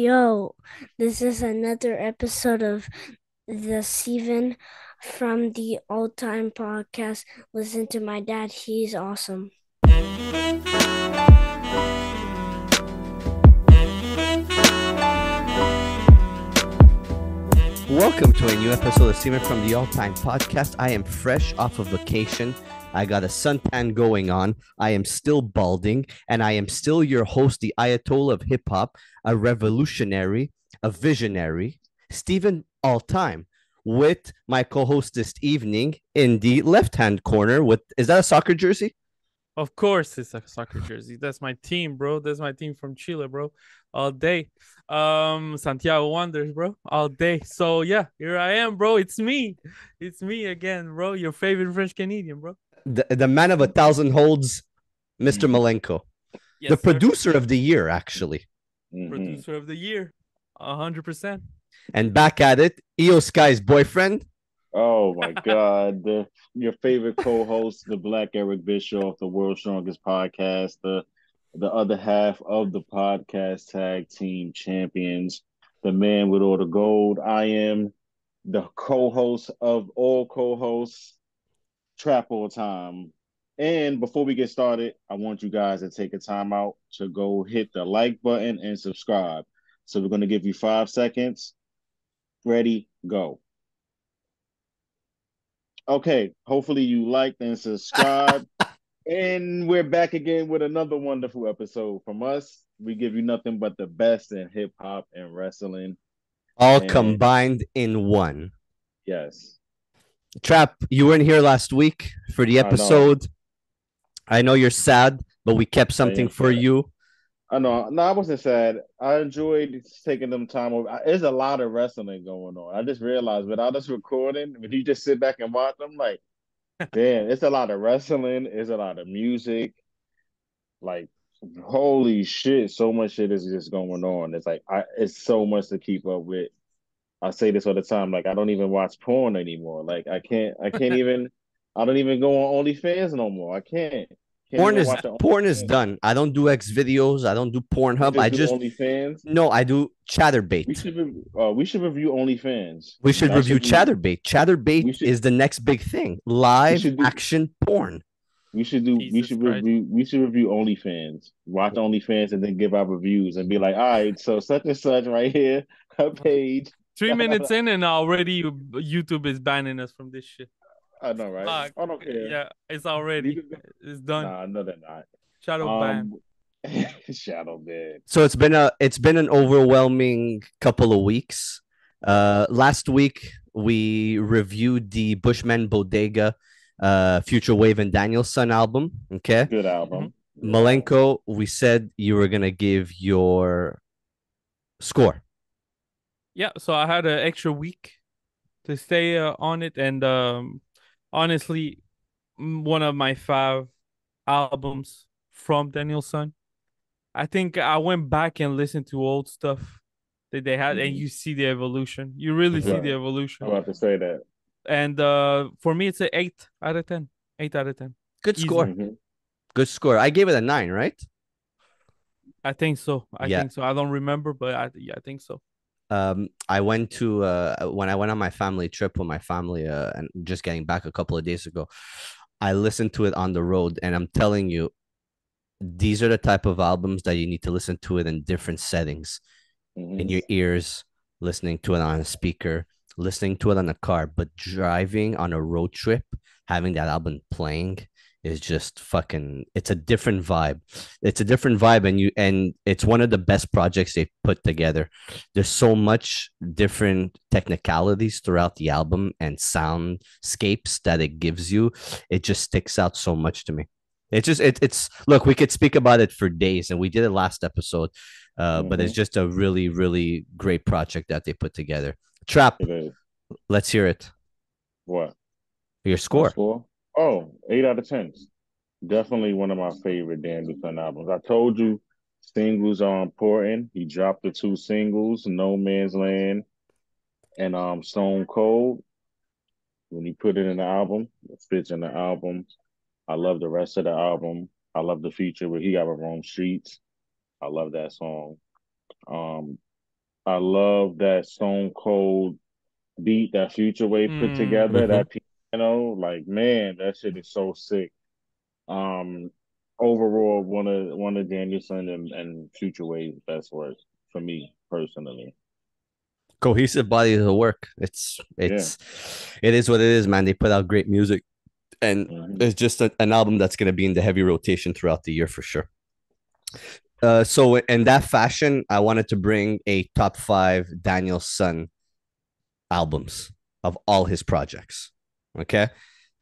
Yo, this is another episode of the Steven from the Old Time Podcast. Listen to my dad, he's awesome. Welcome to a new episode of Steven from the All Time Podcast. I am fresh off of vacation. I got a suntan going on. I am still balding, and I am still your host, the Ayatollah of hip hop, a revolutionary, a visionary, Steven All Time, with my co-host this evening in the left-hand corner. Is that a soccer jersey? Of course, it's a soccer jersey. That's my team, bro. That's my team from Chile, bro. All day. Santiago Wanderers, bro. All day. So yeah, here I am, bro. It's me. It's me again, bro. Your favorite French Canadian, bro. The man of 1,000 holds, Mr. Milenko. Yes, the sir. producer of the year, actually. Producer of the year. 100%. And back at it, EO Sky's boyfriend. Oh my God. Your favorite co-host, the Black Eric Bischoff, the World's Strongest Podcast, the other half of the podcast tag team champions, the man with all the gold. I am the co-host of all co-hosts, Trap All Time. And before we get started, I want you guys to take a time out to go hit the like button and subscribe. So we're going to give you 5 seconds. Ready, go. Okay, hopefully you liked and subscribed. And we're back again with another wonderful episode from us. We give you nothing but the best in hip hop and wrestling. All combined in one. Yes. Trap, you weren't here last week for the episode. I know you're sad, but we kept something for you. I know. No, I wasn't sad. I enjoyed taking them time over. There's a lot of wrestling going on. I just realized without us recording, when you just sit back and watch, I'm like, damn, it's a lot of wrestling. It's a lot of music. Like, holy shit, so much shit is just going on. It's like, it's so much to keep up with. I say this all the time. Like, I don't even watch porn anymore. Like, I don't even go on OnlyFans no more. I can't. Porn is done. I don't do X videos. I don't do Pornhub. I just OnlyFans. No, I do Chatterbait. We should review OnlyFans. We should review Chatterbait. Chatterbait is the next big thing. Live action porn. We should review OnlyFans. Watch OnlyFans and then give our reviews and be like, all right, so such and such right here, a page. 3 minutes in and already YouTube is banning us from this shit. I know, right? I don't care. Yeah, it's already. It's done. Nah, no, they're not. Shadow ban. Shadow ban. So it's been an overwhelming couple of weeks. Last week we reviewed the Bushman Bodega, Future Wave and Danielson album. Okay, good album. Milenko, we said you were gonna give your score. Yeah, so I had an extra week to stay on it, and honestly, one of my 5 albums from Danielson. I think I went back and listened to old stuff that they had, and you see the evolution. You really see the evolution. I'm about to say that. And for me, it's an 8 out of 10. 8 out of 10. Good score. Good score. I gave it a 9, right? I think so. I think so. I don't remember, but I think so. I went to when I went on my family trip with my family and just getting back a couple of days ago, I listened to it on the road, and I'm telling you, these are the type of albums that you need to listen to it in different settings, in your ears, listening to it on a speaker, listening to it on a car, but driving on a road trip, having that album playing is just fucking, it's a different vibe. It's a different vibe, and it's one of the best projects they've put together. There's so much different technicalities throughout the album and soundscapes that it gives you. It just sticks out so much to me. It's look, we could speak about it for days, and we did it last episode, but it's just a really, really great project that they put together. Trap, let's hear it. What? Your score? Oh, 8 out of 10. Definitely one of my favorite Danielson albums. I told you singles are important. He dropped the 2 singles, No Man's Land and Stone Cold. When he put it in the album, it fits in the album. I love the rest of the album. I love the feature where he got a Rome Streets. I love that song. I love that Stone Cold beat that Future Wave put together. Mhm. That piano, like man, that shit is so sick. Um, Overall, one of Danielson and Future Wave's best work for me personally. Cohesive bodies of work. Yeah. It is what it is, man. They put out great music, and Hmm. it's just an album that's going to be in the heavy rotation throughout the year for sure. So in that fashion, I wanted to bring a top five Daniel Son albums of all his projects. Okay.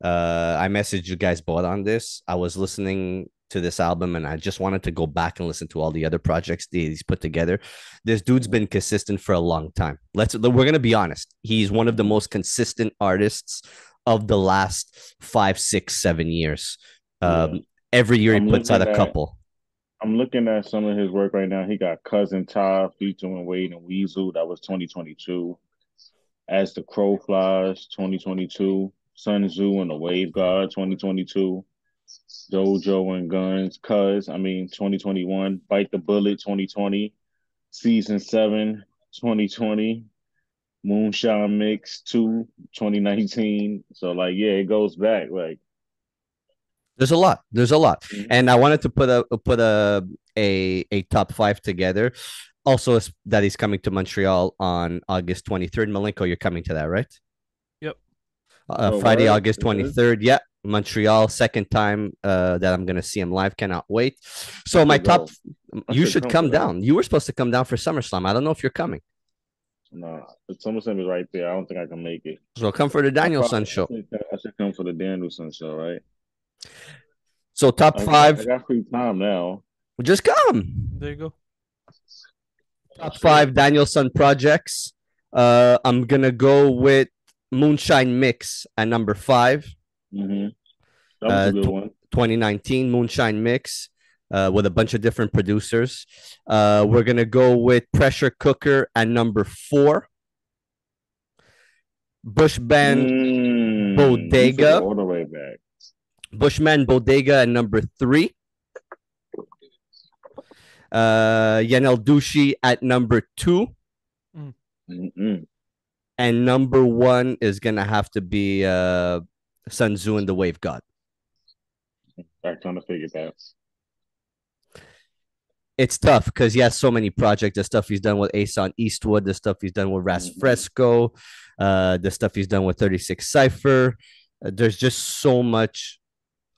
I messaged you guys both on this. I was listening to this album and I just wanted to go back and listen to all the other projects he's put together. This dude's Hmm. been consistent for a long time. We're gonna be honest. He's one of the Hmm. most consistent artists of the last 5, 6, 7 years. Yeah. Every year he I'm puts out looking a at couple. I'm looking at some of his work right now. He got Cousin Ty featuring Wade and Weasel. That was 2022. As the Crow Flies, 2022. Sun Tzu and the Wave God, 2022. Dojo and Guns, 2021. Bite the Bullet, 2020. Season 7, 2020. Moonshine Mix 2, 2019. So like, yeah, it goes back. Like, There's a lot. There's a lot, mhm. and I wanted to put a top five together. Also, that he's coming to Montreal on August 23rd. Milenko, you're coming to that, right? Yep. Oh, Friday, word? August It is? 23rd. Yeah, Montreal, second time that I'm gonna see him live. Cannot wait. I So my should top, go. I you should should come for come that. down. You were supposed to come down for SummerSlam. I don't know if you're coming. No, SummerSlam is right there. I don't think I can make it. So come for the I Danielson probably show. I should come for the Danielson show, right? So top I five, got free time now. just come. There you go. Oh, Top shit. five Danielson projects. I'm gonna go with Moonshine Mix at number five. Hmm. That was a good one. 2019 Moonshine Mix with a bunch of different producers. We're gonna go with Pressure Cooker at number four. Bushband You took it Bodega. all the way back. Bushman Bodega at number three. Yanel Dushi at number two. Mm-mm. And number one is gonna have to be Sun Tzu and the Wave God. Back trying to figure that. It's tough because he has so many projects. The stuff he's done with Ace Eastwood, the stuff he's done with Ras Mm-hmm. Fresco, the stuff he's done with 36 Cypher. There's just so much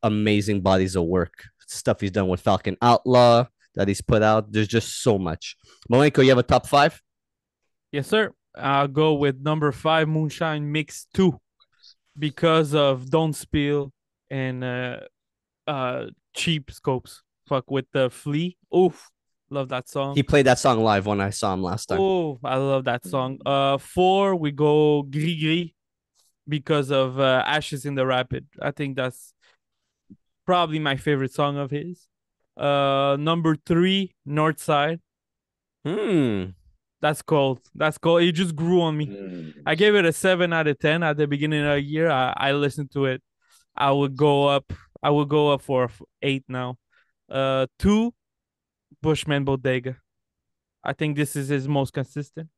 amazing bodies of work. Stuff he's done with Falcon Outlaw that he's put out. There's just so much. Milenko, you have a top five? Yes, sir. I'll go with number 5, Moonshine Mix 2, because of Don't Spill and Cheap Scopes. Fuck with the Flea. Oof. Love that song. He played that song live when I saw him last time. Oh, I love that song. 4, we go Gris Gris because of Ashes in the Rapid. I think that's probably my favorite song of his. Number 3, North Side. That's cold. That's cold. It just grew on me. I gave it a 7 out of 10 at the beginning of the year. I listened to it. I would go up. I would go up for 8 now. 2, Bushman Bodega. I think this is his most consistent.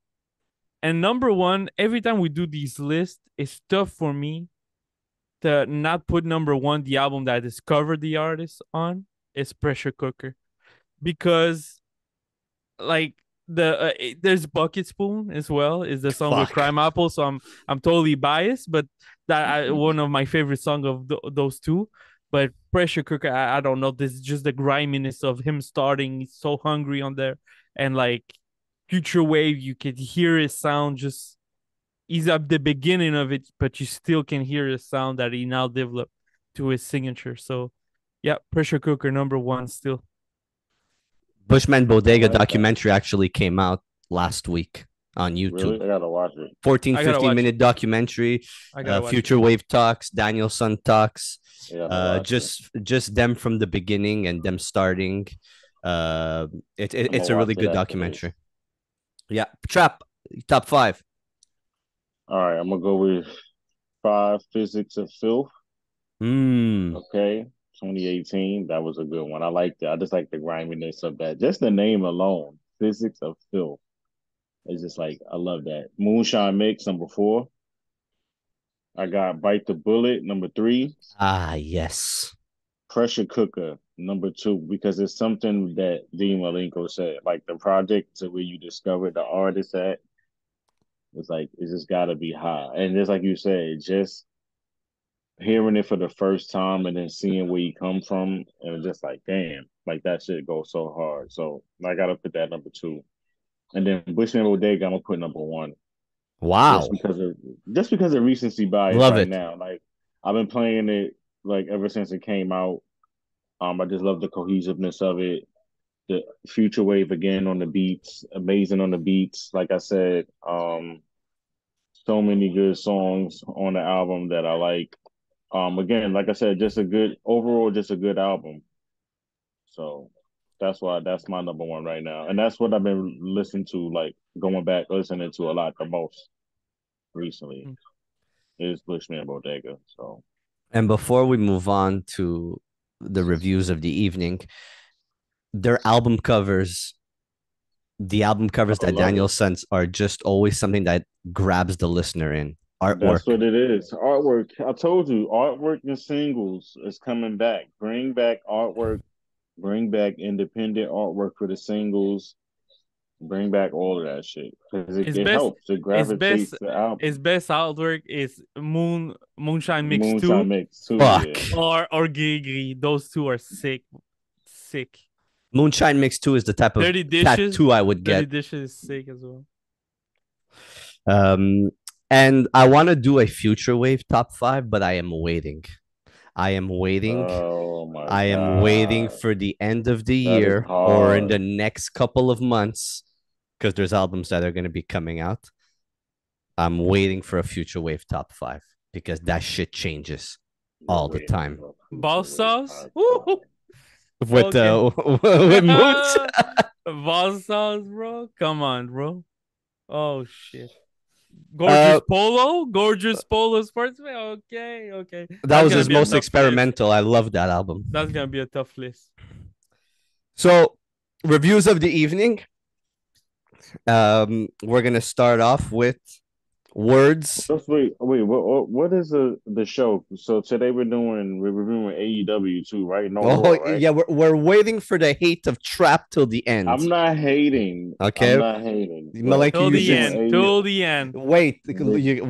And number 1, every time we do these lists, it's tough for me to not put number 1 the album that I discovered the artist on is Pressure Cooker, because like there's Bucket Spoon as well, is the song with Fuck. CRIMEAPPLE, so I'm totally biased, but that one of my favorite song of those two. But Pressure Cooker, I don't know, this is just the griminess of him starting. He's so hungry on there, and like Future Wave, you could hear his sound, just he's at the beginning of it, but you still can hear his sound that he now developed to his signature. So yeah, Pressure Cooker number 1 still. Bushman Bodega like that. documentary actually came out last week on YouTube. Really? I gotta watch it. 14, I gotta 15 watch minute documentary. I gotta watch Future Wave talks, Danielson talks. Yeah, I gotta watch it. Just them from the beginning and them starting. It's a watch really it good after documentary. Yeah, Trap top five. All right, I'm gonna go with 5 Physics of Filth. Okay, 2018. That was a good one. I liked it. I just like the griminess of that. Just the name alone, Physics of Filth. It's just like I love that. Moonshine Mix number 4. I got Bite the Bullet number 3. Ah, yes. Pressure Cooker number 2 because it's something that Dean Malenko said, like the project to where you discover the artist at. It's like it's just got to be high, and just like you said, just hearing it for the first time and then seeing where you come from, and just like damn, like that shit goes so hard. So I gotta put that number 2, and then Bushman Bodega I'm gonna put number 1 just Wow. because of recency bias Love right it. now. Like I've been playing it like ever since it came out. I just love the cohesiveness of it. The future wave again on the beats, amazing on the beats. Like I said, so many good songs on the album that I like. Again, like I said, just a good overall, just a good album. So that's my number 1 right now, and that's what I've been listening to, like going back listening to a lot the most recently is Bushman Bodega. So And before we move on to the reviews of the evening, their album covers, the album covers I that love Daniel it. sends are just always something that grabs the listener in. That's Artwork. what it is. Artwork. I told you, artwork and singles is coming back. Bring back artwork. Bring back independent artwork for the singles. Bring back all of that shit because His it best, helps. It his best, gravitates the album. his best artwork is Moonshine Mix Moonshine 2 Mix too. Fuck. Yeah. or Gigi. Those two are sick, sick. Moonshine Mix 2 is the type of Dirty Dishes, tattoo I would Dirty get. Dishes is sick as well. Um, and I want to do a future wave top 5, but I am waiting. I am waiting. Oh my I am waiting god, for the end of the that is year or in the hard. next couple of months because there's albums that are going to be coming out. I'm waiting for a future wave top 5 because that shit changes You're all the waiting time. for a Ball future wave sauce. high five. Woo! With Okay. with Mooch. Ball sauce, bro. Come on, bro. Oh shit. Uh, Gorgeous Polo Sportsman. Okay, okay. that That's was gonna his be a most tough list. experimental. I love that album. That's gonna be a tough list. So, reviews of the evening. We're gonna start off with words. Wait. What is the show? So today we're reviewing AEW too, right? No Oh Raw, right? yeah, we're waiting for the hate of Trap till the end. I'm not hating. I'm Okay, not hating, but Malenko, Till we're the doing end. AEW. Till the end. wait.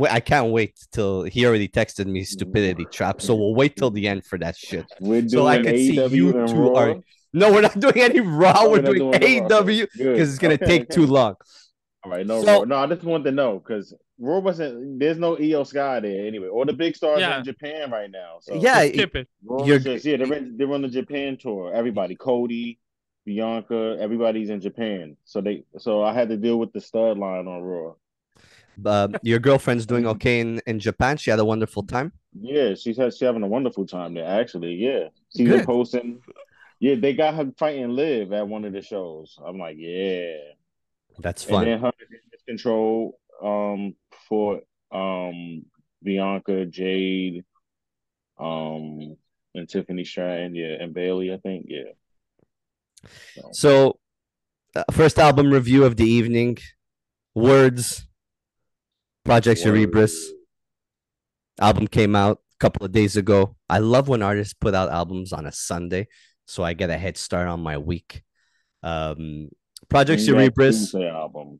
I can't wait till he already texted me stupidity Trap. So we'll wait till the end for that shit. We're So I doing could see AEW you and two are. Raw. No, we're not doing any Raw. Oh, We're we're not doing doing no Raw. Okay, AEW good. because it's gonna take Okay. too long. All right, no Raw. So No, I just wanted to know because Raw wasn't. There's no Io Sky there anyway. All the big stars are in Yeah. Japan right now. So yeah, Just skip it. Raw you're is just they're on the Japan tour. Everybody, Cody, Bianca, everybody's in Japan. So I had to deal with the stud line on Raw. your girlfriend's doing okay in Japan. She had a wonderful time. Yeah, she's having a wonderful time there. Actually, yeah, she's been Good. posting. Yeah, they got her fighting Liv at one of the shows. I'm like, yeah. That's And fun. then her control for Bianca, Jade, um and Tiffany Stratton, yeah, and Bailey, I think, yeah. So, first album review of the evening. Words. Project Word. Cerberus. Album came out a couple of days ago. I love when artists put out albums on a Sunday, so I get a head start on my week. Project Bring back Cerberus. Tuesday album.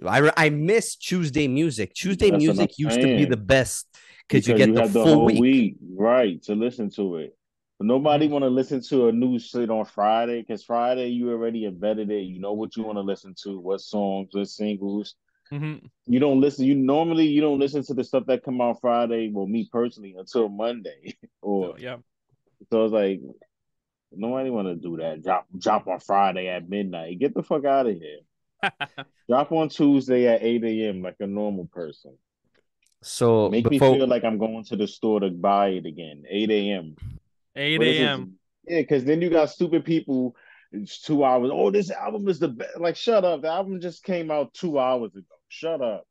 I miss Tuesday music. Tuesday That's what I'm music used to be the saying. best because you Because get you the have the full whole week. week, right, to listen to it. But nobody want to listen to a new shit on Friday because Friday you already embedded it. You know what you want to listen to, what songs, what singles. Mm-hmm. You don't listen. You don't listen to the stuff that come out Friday. Well, me personally, until Monday, or So yeah. so it's like nobody want to do that. Drop on Friday at midnight. Get the fuck out of here. Drop on Tuesday at 8 a.m. like a normal person. So Make me before feel like I'm going to the store to buy it again. 8 a.m. 8 What is it? a.m. Yeah, because then you got stupid people. It's 2 hours. Oh, this album is the best. Like, shut up. The album just came out 2 hours ago. Shut up.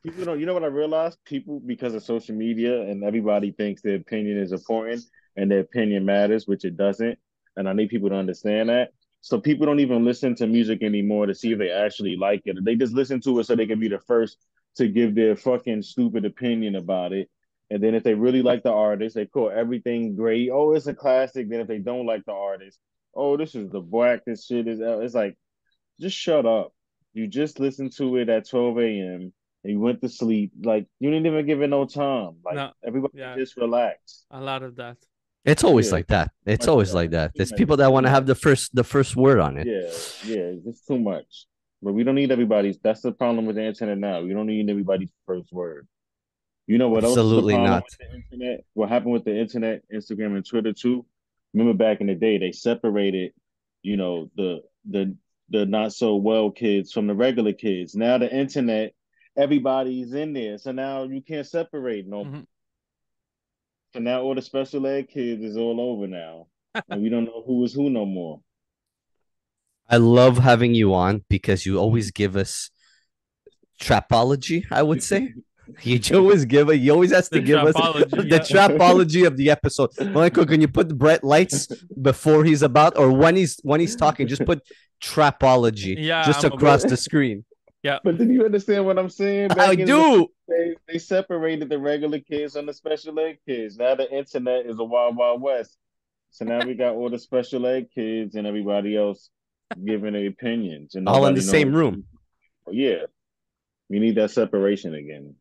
People don't. You know what I realized? People, because of social media and everybody thinks their opinion is important and their opinion matters, which it doesn't. And I need people to understand that. So people don't even listen to music anymore to see if they actually like it. They just listen to it so they can be the first to give their fucking stupid opinion about it. And then if they really like the artist, they call everything great. Oh, it's a classic. Then if they don't like the artist, oh, this is the blackest shit. It's like, just shut up. You just listened to it at 12 a.m. and you went to sleep. Like, you didn't even give it no time. Like, No, everybody yeah, just relax. a lot of that. It's always Yeah, like that. It's much of always that. like that. Too It's much. people It's that too want to have much. the first word on it. Yeah, it's too much. But we don't need everybody's. That's the problem with the internet now. You don't need everybody's first word. You know what else is the Absolutely problem not. with the internet? What happened with the internet, Instagram and Twitter too? Remember back in the day, they separated, you know, the not so well kids from the regular kids. Now the internet, everybody's in there. So now you can't separate no. Mm-hmm. So now all the special ed kids is all over now. And we don't know who is who no more. I love having you on because you always give us trapology, I would say. You always give it. You always has to The give us trapology, the yeah. trapology of the episode. Michael, can you put the bright lights before he's about or when he's talking? Just put trapology Yeah, just I'm across But the screen. Yeah, but did you understand what I'm saying? I Back in the do. they separated the regular kids from the special ed kids. Now the internet is a wild wild west. So now we got all the special ed kids and everybody else giving their opinions, and All in the nobody same knows. room. Yeah, we need that separation again.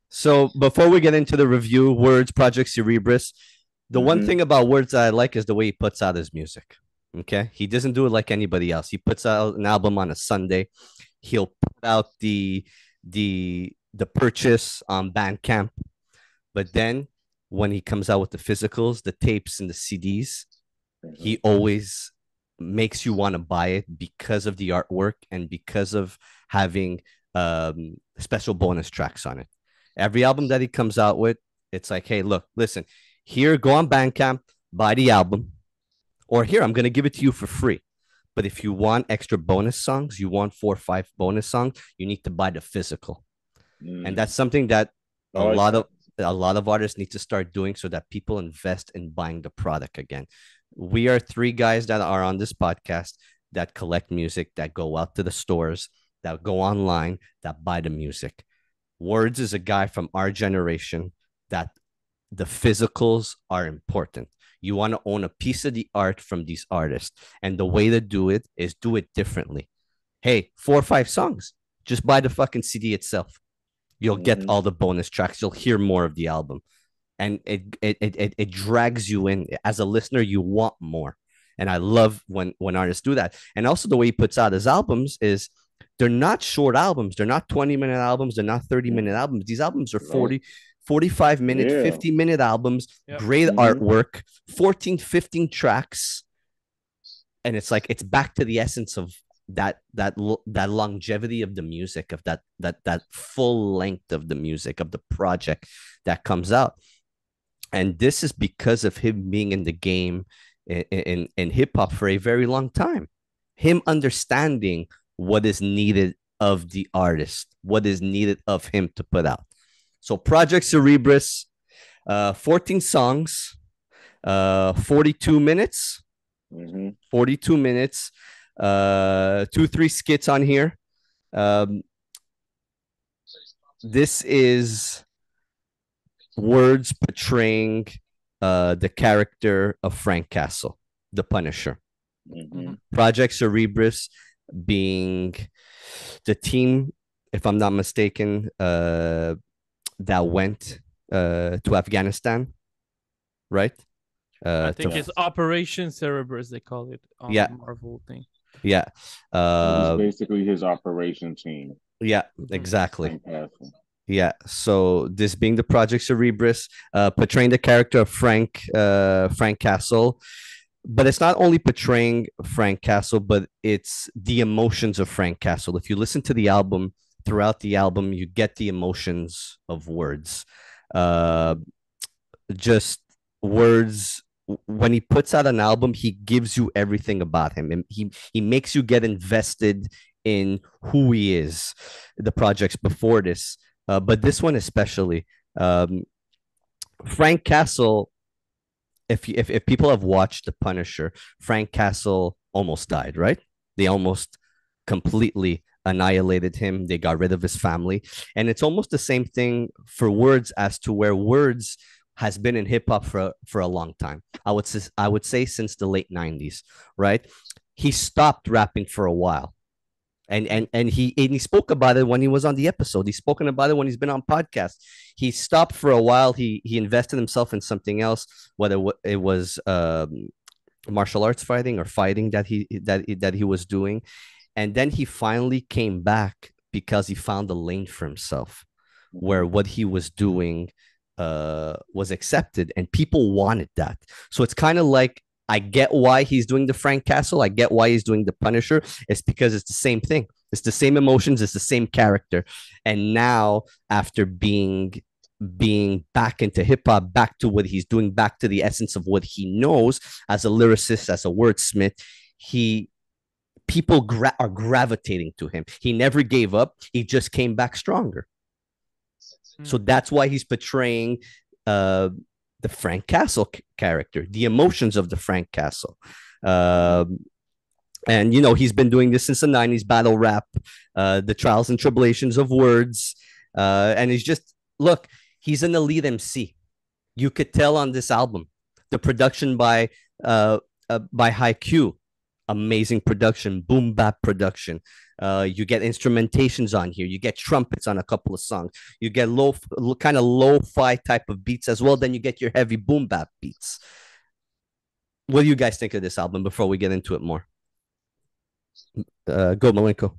So before we get into the review, Words, Project Cerebus, the one thing about Words that I like is the way he puts out his music. Okay. He doesn't do it like anybody else. He puts out an album on a Sunday. He'll put out the purchase on Bandcamp. But then when he comes out with the physicals, the tapes and the CDs, he always makes you want to buy it because of the artwork and because of having special bonus tracks on it. Every album that he comes out with, it's like, hey, look, listen, here, go on Bandcamp, buy the album, or here, I'm going to give it to you for free. But if you want extra bonus songs, you want 4 or 5 bonus songs, you need to buy the physical. And that's something that a lot of artists need to start doing so that people invest in buying the product again. We are 3 guys that are on this podcast that collect music, that go out to the stores, that go online, that buy the music. Words is a guy from our generation that the physicals are important. You want to own a piece of the art from these artists. And the way to do it is do it differently. Hey, 4 or 5 songs, just buy the fucking CD itself. You'll get all the bonus tracks. You'll hear more of the album. And it drags you in. As a listener, you want more. And I love when artists do that. And also the way he puts out his albums is they're not short albums. They're not 20-minute albums. They're not 30-minute albums. These albums are 40, 45-minute, 50-minute albums. Great artwork, 14, 15 tracks. And it's like, it's back to the essence of that longevity of the music, of that full length of the music, of the project that comes out. And this is because of him being in the game in hip hop for a very long time. Him understanding what is needed of the artist, what is needed of him to put out. So Project Cerebus, 14 songs, 42 minutes, 42 minutes, 2-3 skits on here. This is Words portraying the character of Frank Castle, the Punisher. Project Cerebus being the team, if I'm not mistaken, that went to Afghanistan, right? I think it's Operation Cerberus, they call it on the Marvel thing. Yeah. It's basically his operation team. Yeah, exactly. Yeah. So this being the Project Cerebus, portraying the character of Frank Castle. But it's not only portraying Frank Castle, but it's the emotions of Frank Castle. If you listen to the album, throughout the album, you get the emotions of Words. Just Words, when he puts out an album, he gives you everything about him. And he makes you get invested in who he is. The projects before this, but this one especially. Frank Castle, if people have watched The Punisher, Frank Castle almost died, right? They almost completely annihilated him. They got rid of his family. And it's almost the same thing for Words, as to where Words has been in hip hop for a long time. I would say since the late 90s, right? He stopped rapping for a while. And he spoke about it when he was on the episode. He's spoken about it when he's been on podcasts. He stopped for a while. He invested himself in something else, whether it was martial arts fighting or fighting that he was doing, and then he finally came back because he found a lane for himself where what he was doing was accepted and people wanted that. So it's kind of like, I get why he's doing the Frank Castle. I get why he's doing the Punisher. It's because it's the same thing. It's the same emotions. It's the same character. And now, after being back into hip hop, back to what he's doing, back to the essence of what he knows as a lyricist, as a wordsmith, people are gravitating to him. He never gave up. He just came back stronger. So that's why he's portraying the Frank Castle character, the emotions of the Frank Castle. And, he's been doing this since the 90s, battle rap, the trials and tribulations of words. And look, he's an elite MC. You could tell on this album. The production by Haiku, amazing production, boom bap production. You get instrumentations on here. You get trumpets on a couple of songs. You get kind of lo-fi type of beats as well. Then you get your heavy boom bap beats. What do you guys think of this album before we get into it more? Go, Milenko.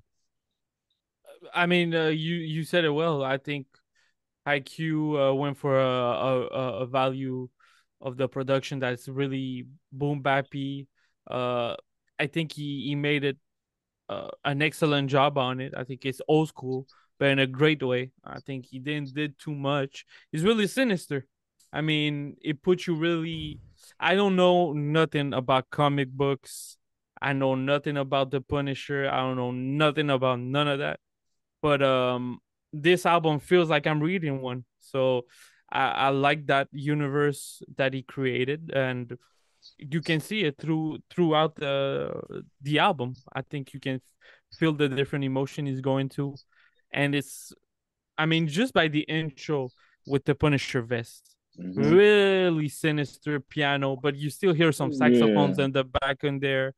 I mean, you said it well. I think IQ went for a value of the production that's really boom bappy. I think he made it an excellent job on it. I think it's old school, but in a great way. I think he did too much. It's really sinister. I mean, it puts you really. I don't know nothing about comic books. I know nothing about the Punisher. I don't know nothing about none of that. But this album feels like I'm reading one. So I like that universe that he created, and you can see it throughout the album. I think you can feel the different emotion he's going to, and I mean, just by the intro with the Punisher vest, really sinister piano, but you still hear some saxophones in the back in there.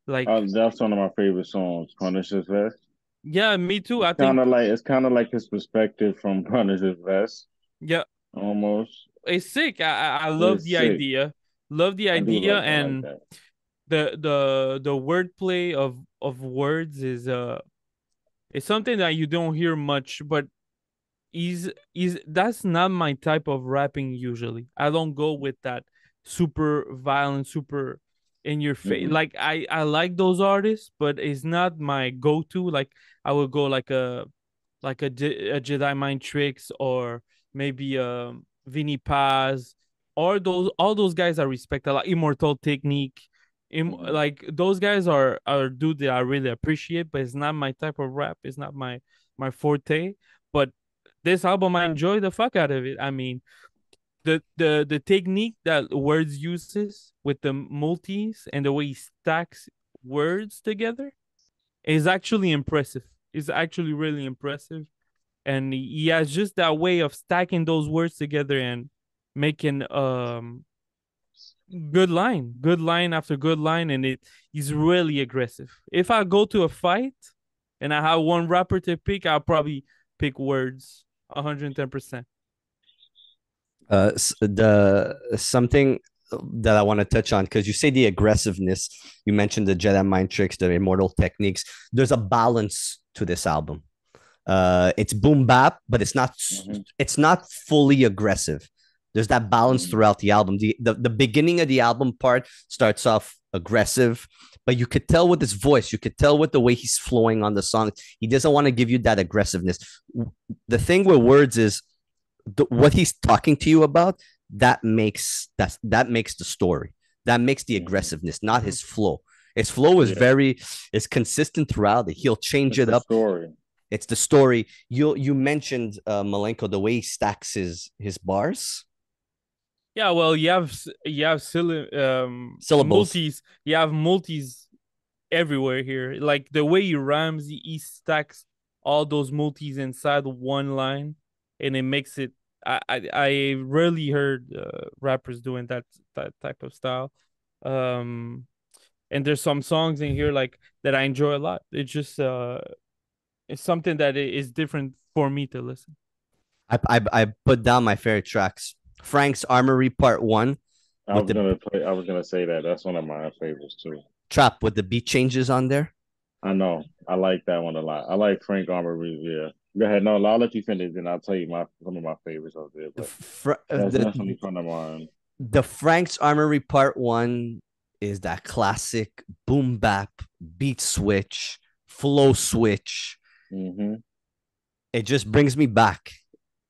Like that's one of my favorite songs, Punisher's Vest. Yeah, me too. It's kind of like his perspective from Punisher's Vest. Yeah, almost. It's sick. I love the idea. Love the idea, and the wordplay of words is it's something that you don't hear much, but is that's not my type of rapping usually. I don't go with that super violent, super in your face. Like I like those artists, but it's not my go-to. Like I would go like a Jedi Mind Tricks, or maybe Vinny Paz, or all those guys I respect a lot. Immortal Technique. Like those guys are dude that I really appreciate, but it's not my type of rap. It's not my forte. But this album, I enjoy the fuck out of it. I mean, the technique that Words uses with the multis and the way he stacks words together is actually impressive. It's actually really impressive. And he has just that way of stacking those words together and making good line after good line, and he's really aggressive. If I go to a fight and I have one rapper to pick, I'll probably pick Words 110%. Something that I want to touch on, because you say the aggressiveness, you mentioned the Jedi Mind Tricks, the Immortal Techniques. There's a balance to this album. It's boom bap, but it's not fully aggressive. There's that balance throughout the album. The beginning of the album part starts off aggressive, but you could tell with his voice, you could tell with the way he's flowing on the song, he doesn't want to give you that aggressiveness. The thing with Words is what he's talking to you about, that makes the story. That makes the aggressiveness, not his flow. His flow is consistent throughout it. He'll change it up. It's the story. You mentioned Milenko, the way he stacks his bars. Yeah, well, you have syllables. Multis. You have multis everywhere here. Like the way he rhymes, he stacks all those multis inside one line, and it makes it. I rarely heard rappers doing that type of style. Um, and there's some songs in here like that I enjoy a lot. It's just it's something that is different for me to listen. I put down my favorite tracks. Frank's Armory Part One I with was the gonna play. I was gonna say that. That's one of my favorites too. trap with the beat changes on there. I know. I like that one a lot. I like Frank Armory. Yeah. Go ahead. No, I'll let you finish, and I'll tell you my some of my favorites out there. But that's definitely one of mine. The Frank's Armory Part One is that classic boom bap beat switch, flow switch. Mm-hmm. It just brings me back.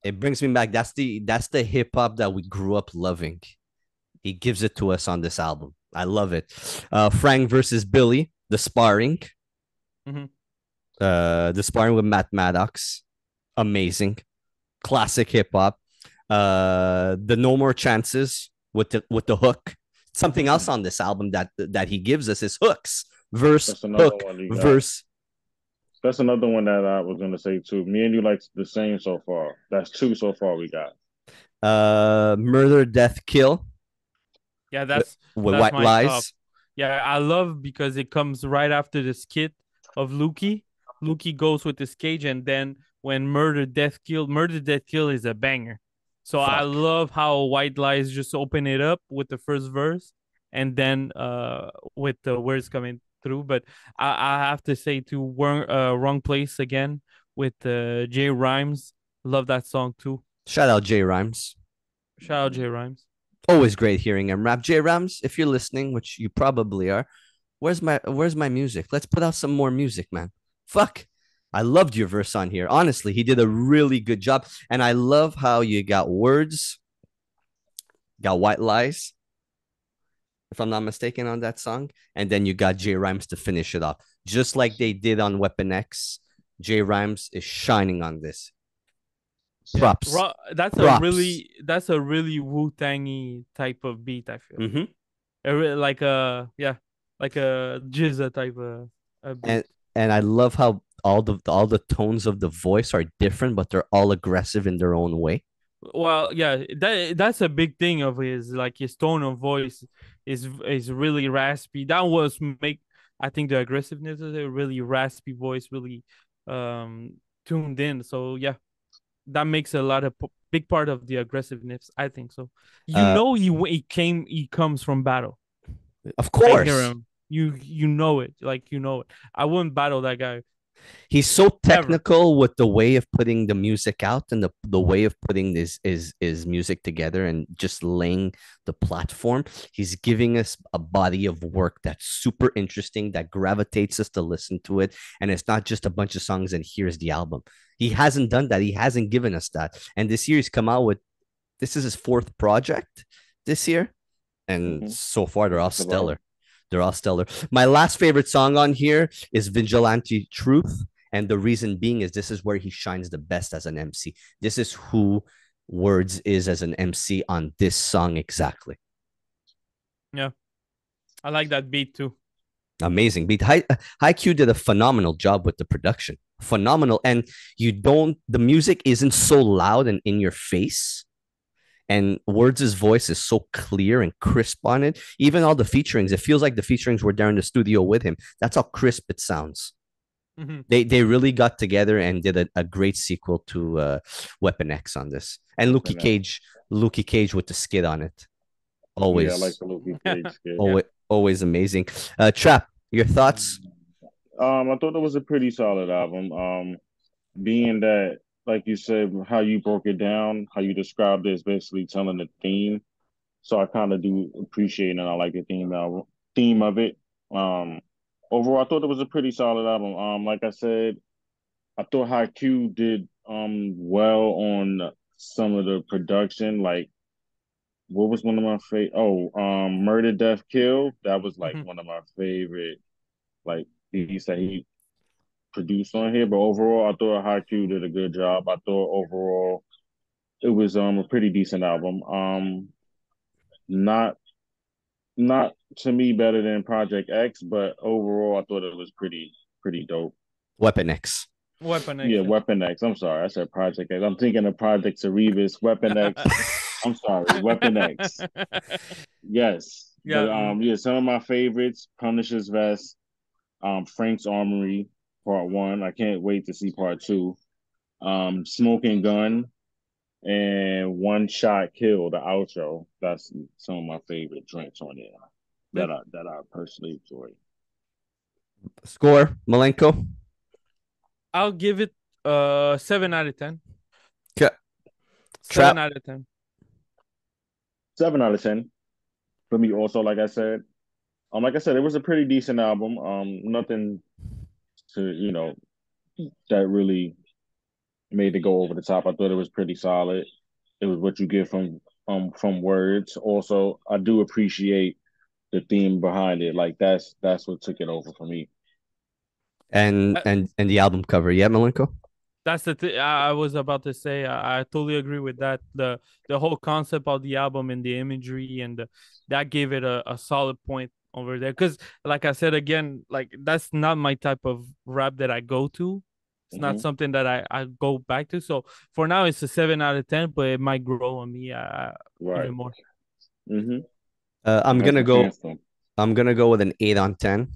It brings me back. That's the hip hop that we grew up loving. He gives it to us on this album. I love it. Frank versus Billy, the sparring. Mm-hmm. The sparring with Matt Maddox, amazing, classic hip hop. The No More Chances with the hook. Something else on this album that he gives us is hooks, verse, hook, verse. That's another one that I was gonna say too. Me and you like the same so far. That's two so far we got. Murder, Death, Kill. Yeah, With that's White my Lies. top. Yeah, I love because it comes right after the skit of Lukey. Lukey goes with his cage, and then when Murder, Death, Kill is a banger. So I love how White Lies just open it up with the first verse, and then with the words coming through. But I have to say too, Wrong Place again with Jay Rhymes. Love that song too. Shout out Jay Rhymes. Shout out Jay Rhymes. Always great hearing him rap. Jay Rhymes, if you're listening, which you probably are, where's my music? Let's put out some more music, man. Fuck. I loved your verse on here. Honestly, he did a really good job. And I love how you got words, got White Lies, if I'm not mistaken, on that song. And then you got J Rhymes to finish it off. Just like they did on Weapon X. J Rhymes is shining on this. Props. Yeah. That's a really Wu-Tangy type of beat, I feel. Mm-hmm. Like a Jizza type of beat. And I love how all the tones of the voice are different, but they're all aggressive in their own way. Well, yeah, that's a big thing of his, like his tone of voice is really raspy. That was I think the aggressiveness is a really raspy voice, really tuned in. So yeah, that makes a lot of big part of the aggressiveness. I think so. He comes from battle. Of course, I hear him. You know it, like you know it. I wouldn't battle that guy. He's so technical with the way of putting the music out and the way of putting his music together and just laying the platform. He's giving us a body of work that's super interesting, that gravitates us to listen to it. And it's not just a bunch of songs and here's the album. He hasn't done that. He hasn't given us that. And this year he's come out with, this is his fourth project this year. And so far they're all stellar. They're all stellar. My last favorite song on here is Vigilante Truth. And the reason being is this is where he shines the best as an MC. This is who Words is as an MC on this song exactly. Yeah. I like that beat too. Amazing beat. HiQ did a phenomenal job with the production. Phenomenal. And the music isn't so loud and in your face. And Words' voice is so clear and crisp on it. Even all the featurings, it feels like the featurings were there in the studio with him. That's how crisp it sounds. Mm-hmm. They really got together and did a great sequel to Weapon X on this. And Lukey Cage with the skid on it. Always. Yeah, I like the Lukey Cage skid. Always amazing. Trap, your thoughts? I thought it was a pretty solid album. Being that, like you said, how you broke it down, how you described it is basically telling the theme. So I kind of do appreciate it, and I like the theme of it. Overall, I thought it was a pretty solid album. Like I said, I thought HiQ did well on some of the production. Like, what was one of my favorite? Murder, Death, Kill. That was like one of my favorite. Like beats that he produced on here. But overall, I thought HiQ did a good job. I thought overall it was a pretty decent album. Not to me better than Project X, but overall I thought it was pretty dope. Weapon X. Weapon X. Yeah, Weapon X. I'm sorry, I said Project X. I'm thinking of Project Cerebus, Weapon X. I'm sorry, Weapon X. Yes, but Yeah. yeah, some of my favorites: Punisher's Vest, Frank's Armory, Part One. I can't wait to see Part Two. Smoking Gun and One Shot Kill, the outro. That's some of my favorite joints on there that I personally enjoy. Score, Milenko. I'll give it 7 out of 10. Okay. 7 Trap. out of 10. 7 out of 10 for me. Also, like I said, it was a pretty decent album. Nothing to that really made it go over the top. I thought it was pretty solid. It was what you get from words. Also, I do appreciate the theme behind it. Like that's what took it over for me. And the album cover. Yeah, Milenko? That's the thing I was about to say. I totally agree with that. The whole concept of the album and the imagery and that gave it a solid point over there. Because like I said again, like that's not my type of rap that I go to. It's not something that I go back to. So for now, it's a 7 out of 10, but it might grow on me even more. Mm-hmm. I'm That's gonna the go. anthem. I'm gonna go with an 8 on 10.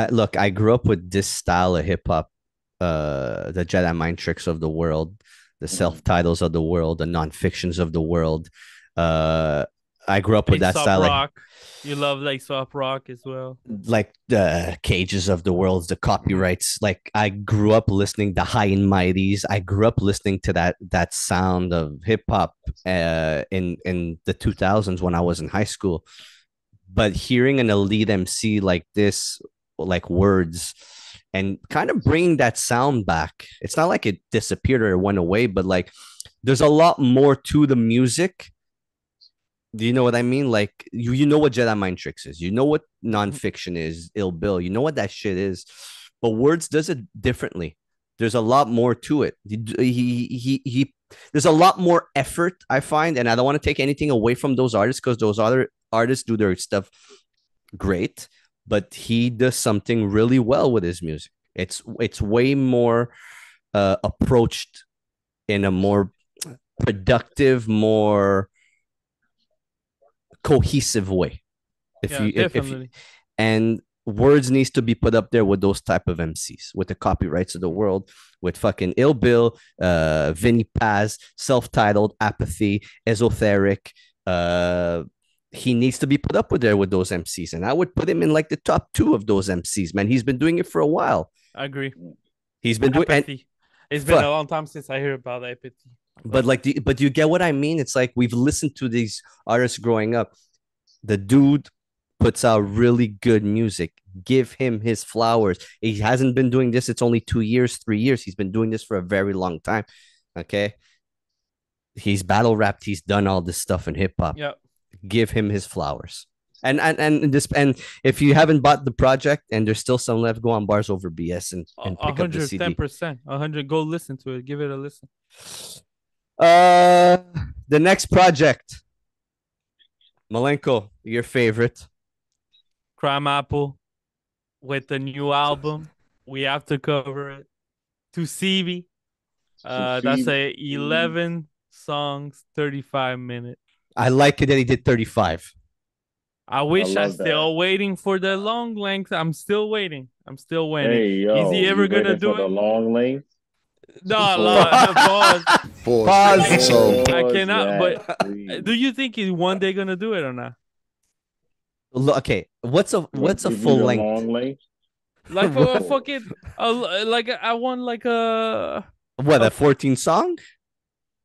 Look, I grew up with this style of hip hop, the Jedi Mind Tricks of the world, the self titles of the world, the non-fictions of the world. I grew up with that style, rock. You love like soft rock as well, like the Cages of the worlds, the copyrights. Like I grew up listening to High and Mighties. I grew up listening to that sound of hip hop in the 2000s when I was in high school. But hearing an elite MC like this, like words, and kind of bringing that sound back, it's not like it disappeared or it went away, but like there's a lot more to the music. Do you know what I mean? Like you know what Jedi Mind Tricks is. You know what nonfiction is, Ill Bill. You know what that shit is. But words does it differently. There's a lot more to it. He there's a lot more effort, I find, and I don't want to take anything away from those artists because those other artists do their stuff great, but he does something really well with his music. It's way more approached in a more productive, more cohesive way. If and words needs to be put up there with those type of MCs, with the copyrights of the world, with fucking Ill Bill, Vinny Paz, self-titled, Apathy, Esoteric. He needs to be put up with there with those MCs, and I would put him in like the top 2 of those MCs. Man, he's been doing it for a while. I agree. He's been doing. It's been a long time since I heard about Apathy. But but you get what I mean? It's like we've listened to these artists growing up. The dude puts out really good music. Give him his flowers. He hasn't been doing this. It's only 2 years, 3 years. He's been doing this for a very long time. Okay. He's battle rapped. He's done all this stuff in hip hop. Yeah. Give him his flowers. And if you haven't bought the project and there's still some left, go on Bars Over BS and pick up the CD. 110%. 100. Go listen to it. Give it a listen. The next project, Milenko, your favorite, CRIMEAPPLE, with the new album. We have to cover it. Tucibi. That's 11 songs, 35 minutes. I like it that he did 35. I wish I still waiting for the long length. I'm still waiting. Hey, yo, is he ever gonna do the long length? No, pause. Pause. So I cannot. But do you think he's one day gonna do it or not? Okay, what's a full length? Long length? Like a fucking like I want like a 14 song?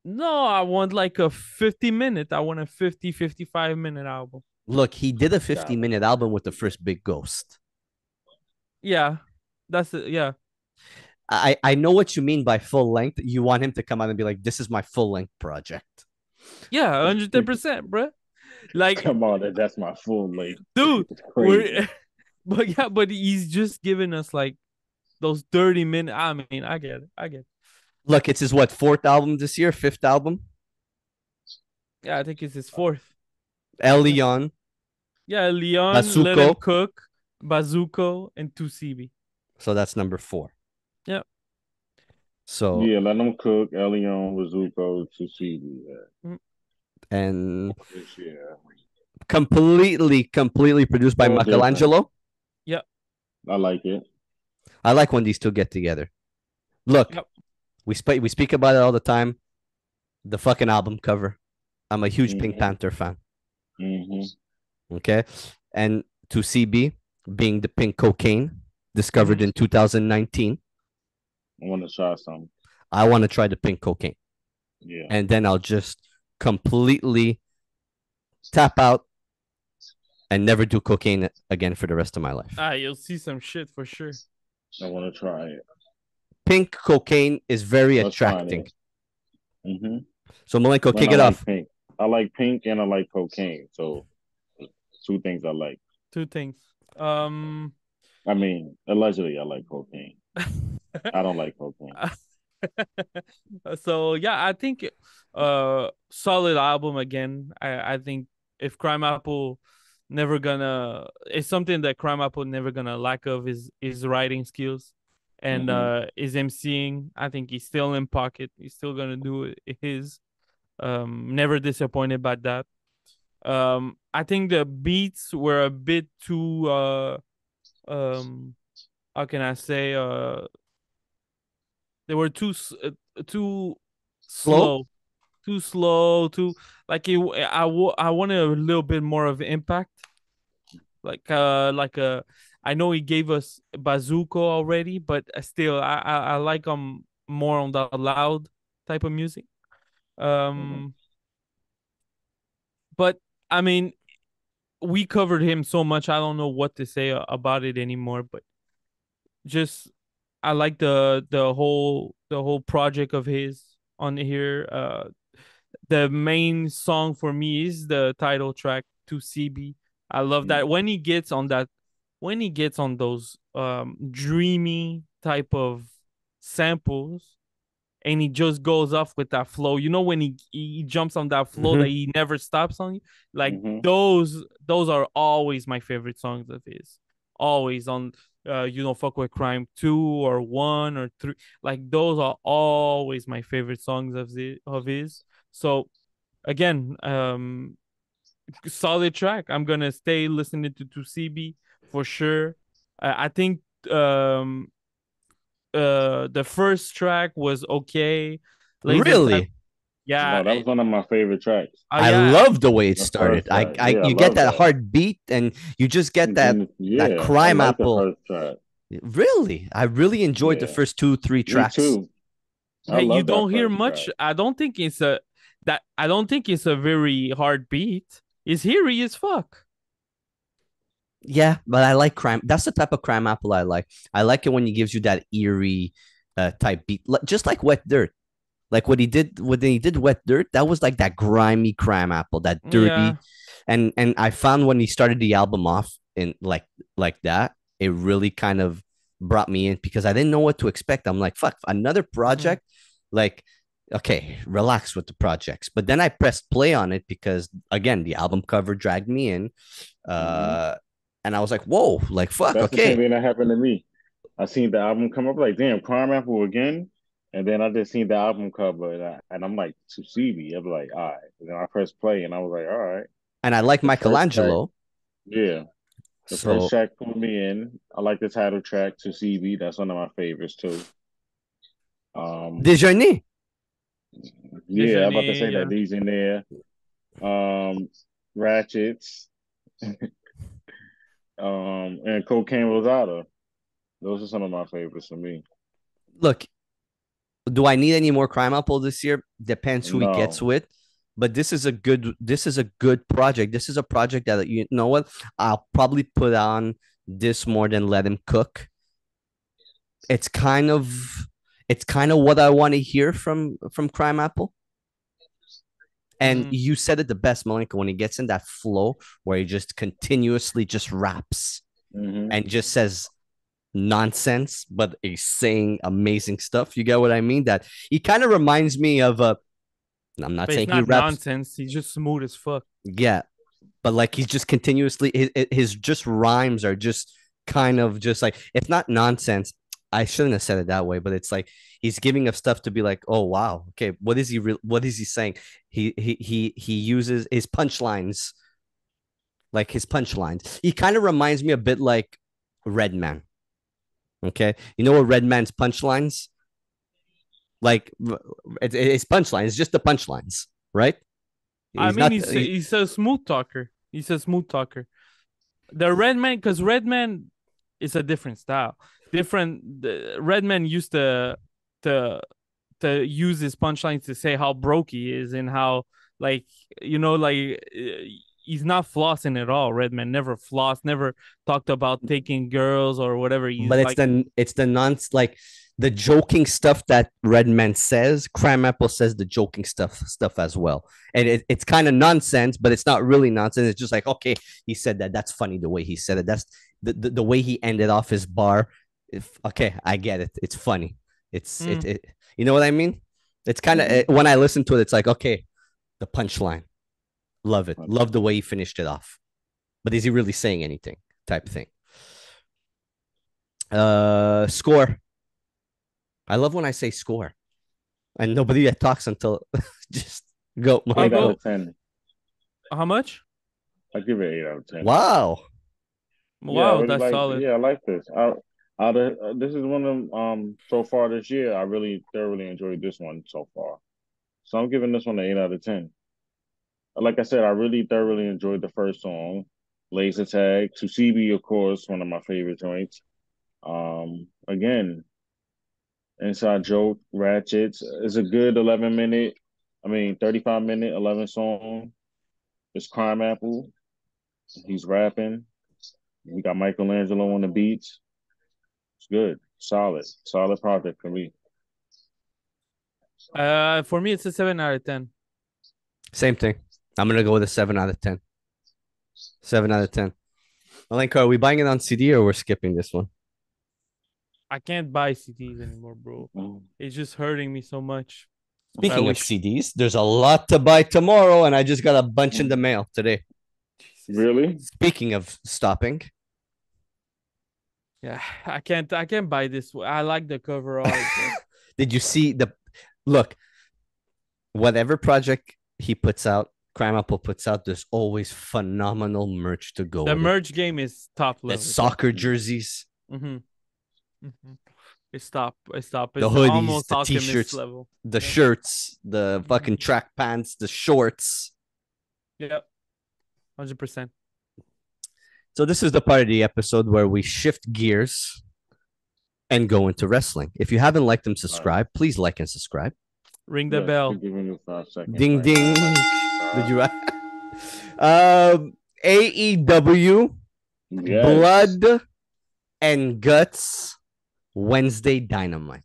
No, I want like a 50-minute. I want a 55-minute album. Look, he did a 50-minute album with the first Big Ghost. Yeah, that's it. Yeah. I know what you mean by full length. You want him to come out and be like, "This is my full length project." Yeah, 110%, bro. Like, come on, that's my full length, dude. But he's just giving us like those 30 minutes. I mean, I get it. Look, it's his 4th album this year, 5th album. Yeah, I think it's his 4th. Elion, Yeah, Leon, Let Bazuko. Him Cook, Bazuko, and Tucibi. So that's number 4. Yeah. So Yeah, let them cook. Elion, Wazuko, Tucibi. Yeah. and This year. completely produced by All different. Michelangelo. Yeah. I like it. I like when these two get together. Look, Yep. we speak about it all the time. The fucking album cover. I'm a huge Pink Mm-hmm. Panther fan. Mm-hmm. Okay, and to CB being the pink cocaine discovered in 2019. I want to try something. I want to try the pink cocaine, Yeah. and then I'll just completely tap out and never do cocaine again for the rest of my life. You'll see some shit for sure. I want to try it. Pink cocaine is very Let's find attracting. it. Mm-hmm. So Milenko, When kick I it like off. pink. I like pink and I like cocaine. So 2 things I like. 2 things. I mean, allegedly I like cocaine. I don't like cocaine. So yeah, I think solid album again. I think if CRIMEAPPLE never gonna, it's something that CRIMEAPPLE never gonna lack of is writing skills and is emceeing. I think he's still in pocket. He's still gonna do his. Never disappointed by that. I think the beats were a bit too how can I say they were too Slow. slow, too slow, too like it. I wanted a little bit more of impact, like a. I know he gave us Bazooka already, but still, I like more on the loud type of music. But I mean, we covered him so much. I don't know what to say about it anymore. But just I like the whole project of his on here. The main song for me is the title track to CB. I love that when he gets on those dreamy type of samples and he just goes off with that flow. You know when he jumps on that flow that he never stops on you. Like those are always my favorite songs of his. Always on Fuck with Crime 2 or 1 or 3. Like those are always my favorite songs of his. So again, solid track. I'm gonna stay listening to CB for sure. I think the first track was okay. Laser Time, Really? yeah. No, that was one of my favorite tracks. I Yeah. love the way it The started. first track. Yeah, I You get love that that. hard beat and you just get that Yeah, crime I like the apple. first track. Really? I really enjoyed the Yeah. first 2-3 Me tracks. too. I You love that don't hear first much. track. I don't think it's a very hard beat. It's eerie as fuck. Yeah, but I like crime. That's the type of crime apple I like. I like it when he gives you that eerie type beat, just like Wet Dirt. Like what he did when he did Wet Dirt, that was like that grimy crime apple, that dirty. Yeah. And I found when he started the album off in like that, it really kind of brought me in because I didn't know what to expect. I'm like, fuck, another project. Like, okay, relax with the projects. But then I pressed play on it because again, the album cover dragged me in. And I was like, whoa, like fuck, That's the same okay. thing that happened to me. I seen the album come up like, damn, Crime Apple again. And then I just seen the album cover and I'm like, Tucibi. I'm like, all right. And then I pressed play and I was like, all right. And I like The first track, Michelangelo. yeah. The first So track pulled me in. I like the title track, Tucibi. That's one of my favorites too. Déjeuner. Yeah, I'm about to say Yeah. that these in there. Ratchets. And Cocaine Rosada. Those are some of my favorites for me. Look, do I need any more crime apple this year? Depends who he gets No. with. But this is a good project. This is a project that you know what? I'll probably put on this more than Let Him Cook. It's kind of what I want to hear from Crime Apple. And you said it the best, Milenko, when he gets in that flow where he just continuously just raps and just says nonsense, but he's saying amazing stuff. You get what I mean? That he kind of reminds me of I'm not But saying it's he not raps. nonsense. He's just smooth as fuck. Yeah, but like he's just continuously his just rhymes are just kind of just like, it's not nonsense. I shouldn't have said it that way, but it's like he's giving us stuff to be like, oh wow, okay, what is he saying? He uses his punchlines, like his punchlines. He kind of reminds me a bit like Redman. Okay, you know what Redman's punchlines? Like it's punchlines, it's just the punchlines, right? I He's mean, not. he's a smooth talker. He's a smooth talker. The Redman, because Redman is a different style. The Redman used to use his punchlines to say how broke he is and how, like, he's not flossing at all. Redman never flossed, never talked about taking girls or whatever. He's But like, it's the non like the joking stuff that Redman says. CRIMEAPPLE says the joking stuff as well, and it's kind of nonsense, but it's not really nonsense. It's just like, okay, he said that. That's funny the way he said it. That's the way he ended off his bar. If, okay, I get it. It's funny. It. You know what I mean? It's kind of when I listen to it, it's like, okay, the punchline. Love it. Love the way he finished it off. But is he really saying anything? Type thing. Score. I love when I say score, and nobody that talks until just go. I'll 8 out go. of 10. How much? I give it 8 out of 10. Wow. Yeah, I Wow, really that's like. solid. Yeah, I like this. This is one of them. So far this year, I really thoroughly enjoyed this one so far. So I'm giving this one an 8 out of 10. Like I said, I really thoroughly enjoyed the first song, Laser Tag. Tucibi, of course, one of my favorite joints. Again, Inside Joke, Ratchets. It's a good 35-minute, 11 song. It's CRIMEAPPLE. He's rapping. We got Michelangelo on the beats. It's good. Solid project for me. For me, it's a 7 out of 10. Same thing. I'm gonna go with a 7 out of 10. 7 out of 10. Milenko, are we buying it on CD or we're skipping this one? I can't buy CDs anymore, bro. It's just hurting me so much. Speaking of CDs, there's a lot to buy tomorrow, and I just got a bunch in the mail today. Really? Speaking of stopping. Yeah, I can't buy this. I like the cover art. Did you see look, whatever project he puts out, CRIMEAPPLE puts out, there's always phenomenal merch to go The with merch game is top the level. soccer jerseys, It's top. It's top. the It's hoodies, almost the Alchemist t-shirts, level. the shirts, the fucking track pants, the shorts. Yep. 100%. So this is the part of the episode where we shift gears and go into wrestling. If you haven't liked and subscribed, please like and subscribe. Ring the bell. Ding ding. Did you? AEW Blood and Guts Wednesday Dynamite.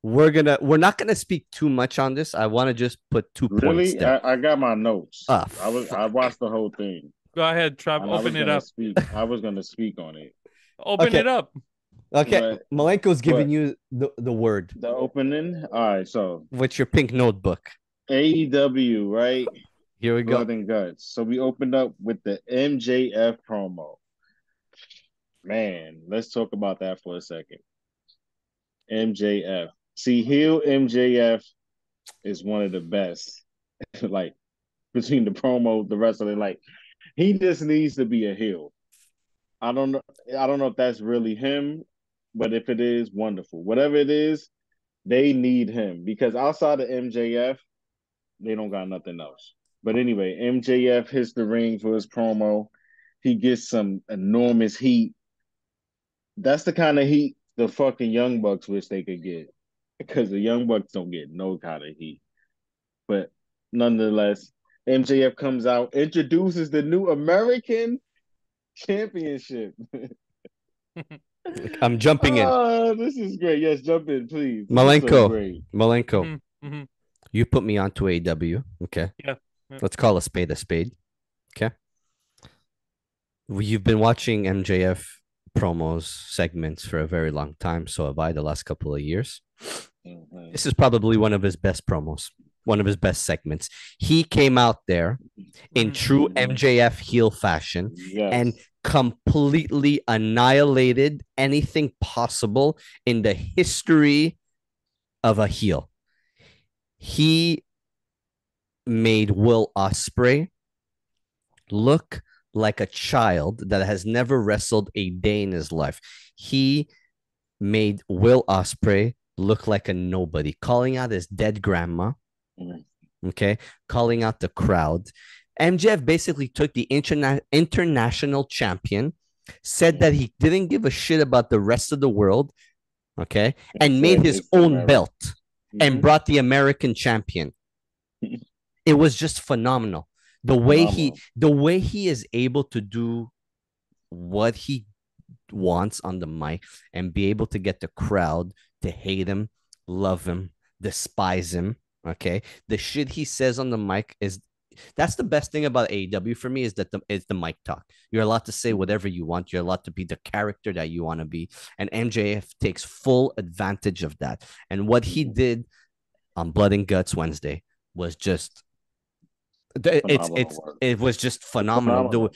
We're not gonna speak too much on this. I want to just put 2 points there. I got my notes. I watched the whole thing. Go ahead, Trap. Open it up. I was gonna speak on it. Open it up. Okay, Milenko's giving you the word. The opening. All right, so what's your pink notebook? AEW, right? Here we go. Blood and Guts. So we opened up with the MJF promo. Man, let's talk about that for a second. MJF. See, heel MJF is one of the best. Like, between the promo, the wrestling, like, he just needs to be a heel. I don't know if that's really him, but if it is, wonderful. Whatever it is, they need him because outside of MJF, they don't got nothing else. But anyway, MJF hits the ring for his promo. He gets some enormous heat. That's the kind of heat the fucking Young Bucks wish they could get because the Young Bucks don't get no kind of heat. But nonetheless, MJF comes out, introduces the new American Championship. I'm jumping in. Oh, this is great. Yes, jump in, please. Milenko, you put me onto AEW. Okay. Yeah. Let's call a spade a spade. Okay. You've been watching MJF promos segments for a very long time. So have I the last couple of years. This is probably one of his best promos. one of his best segments. He came out there in true MJF heel fashion and completely annihilated anything possible in the history of a heel. He made Will Ospreay look like a child that has never wrestled a day in his life. He made Will Ospreay look like a nobody, calling out his dead grandma, okay, calling out the crowd. MJF basically took the international champion, said that he didn't give a shit about the rest of the world, okay, and made his own belt and brought the American champion. It was just phenomenal. The way he is able to do what he wants on the mic and be able to get the crowd to hate him, love him, despise him. Okay, the shit he says on the mic that's the best thing about AEW for me, is that it's the mic talk. You're allowed to say whatever you want. You're allowed to be the character that you want to be, and MJF takes full advantage of that. And what he did on Blood and Guts Wednesday was just it was just phenomenal.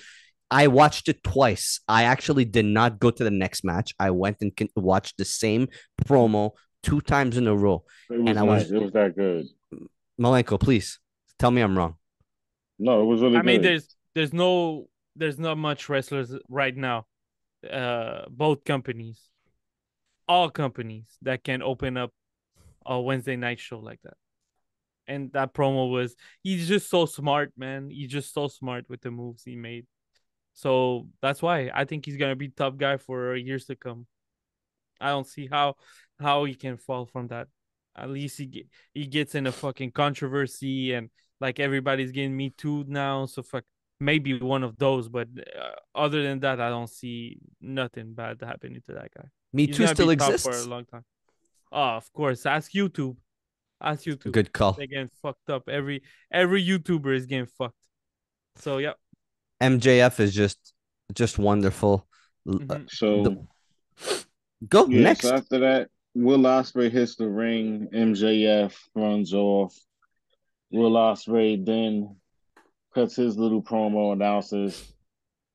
I watched it twice. I actually did not go to the next match. I went and watched the same promo 2 times in a row. It was it was that good. Milenko, please tell me I'm wrong. No, it was really good. I mean, there's not much wrestlers right now. Both companies, all companies that can open up a Wednesday night show like that. And that promo he's just so smart, man. He's just so smart with the moves he made. So that's why I think he's gonna be top guy for years to come. I don't see how he can fall from that. At least he gets in a fucking controversy, and like everybody's getting Me Too now. So maybe one of those, but other than that, I don't see nothing bad happening to that guy. Me Too still exists for a long time. Oh, of course. Ask YouTube. Good call. They're getting fucked up. Every YouTuber is getting fucked. So yeah. MJF is just wonderful. So go next. So after that, Will Ospreay hits the ring. MJF runs off. Will Ospreay then cuts his little promo, announces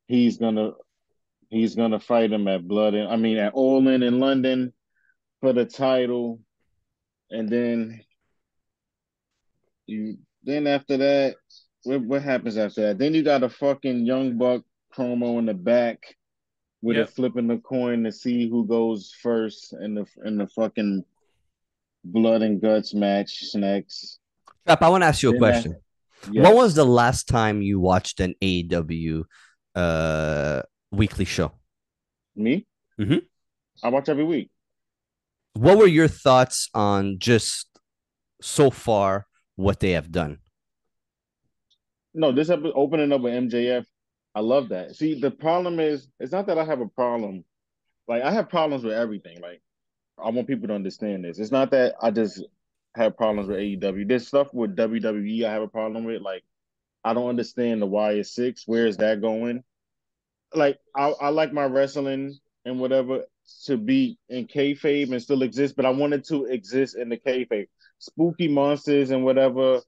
he's gonna fight him at All In London for the title. And then after that, what happens after that? Then you got a fucking Young Buck promo in the back with it flipping the coin to see who goes first in the fucking Blood and Guts match next. Trap, I want to ask you a question. When was the last time you watched an AEW weekly show? Me? Mm-hmm. I watch every week. What were your thoughts on just so far what they have done? No, this episode opening up with MJF, I love that. See, the problem is, it's not that I have a problem. Like, I have problems with everything. Like, I want people to understand this. It's not that I just have problems with AEW. There's stuff with WWE I have a problem with. Like, I don't understand the Wire 6. Where is that going? Like, I like my wrestling and whatever to be in kayfabe and still exist, but I wanted to exist in the kayfabe. Spooky monsters and whatever,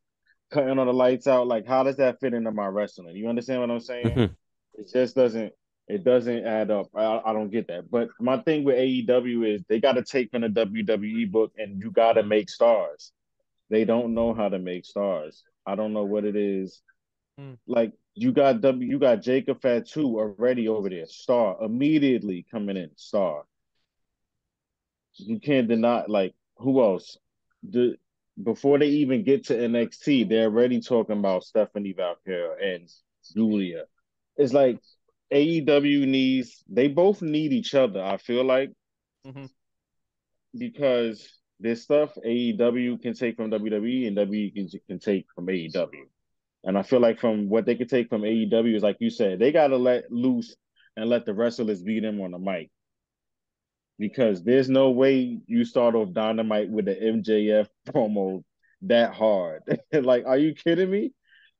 cutting all the lights out. Like, how does that fit into my wrestling? You understand what I'm saying? Mm-hmm. It just doesn't. It doesn't add up. I don't get that. But my thing with AEW is they got to take from the WWE book, and you got to make stars. They don't know how to make stars. I don't know what it is. Like, you got Jacob Fatu already over there, star, immediately coming in, star. You can't deny, like, who else? Before they even get to NXT, they're already talking about Stephanie Valkyria and Julia. It's like AEW they both need each other, I feel like. Because there's stuff AEW can take from WWE and WWE can take from AEW. And I feel like from what they can take from AEW is, like you said, they got to let loose and let the wrestlers beat them on the mic. Because there's no way you start off Dynamite with the MJF promo that hard. Like, are you kidding me?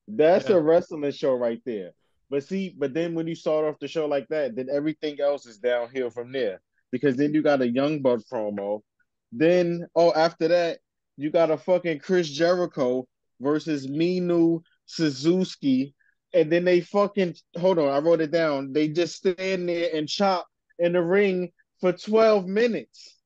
That's a wrestling show right there. But then when you start off the show like that, then everything else is downhill from there. Because then you got a Young Buck promo. Then, after that, You got a fucking Chris Jericho versus Minu Suzuki, and then they fucking hold on, I wrote it down. They just stand there and chop in the ring for 12 minutes.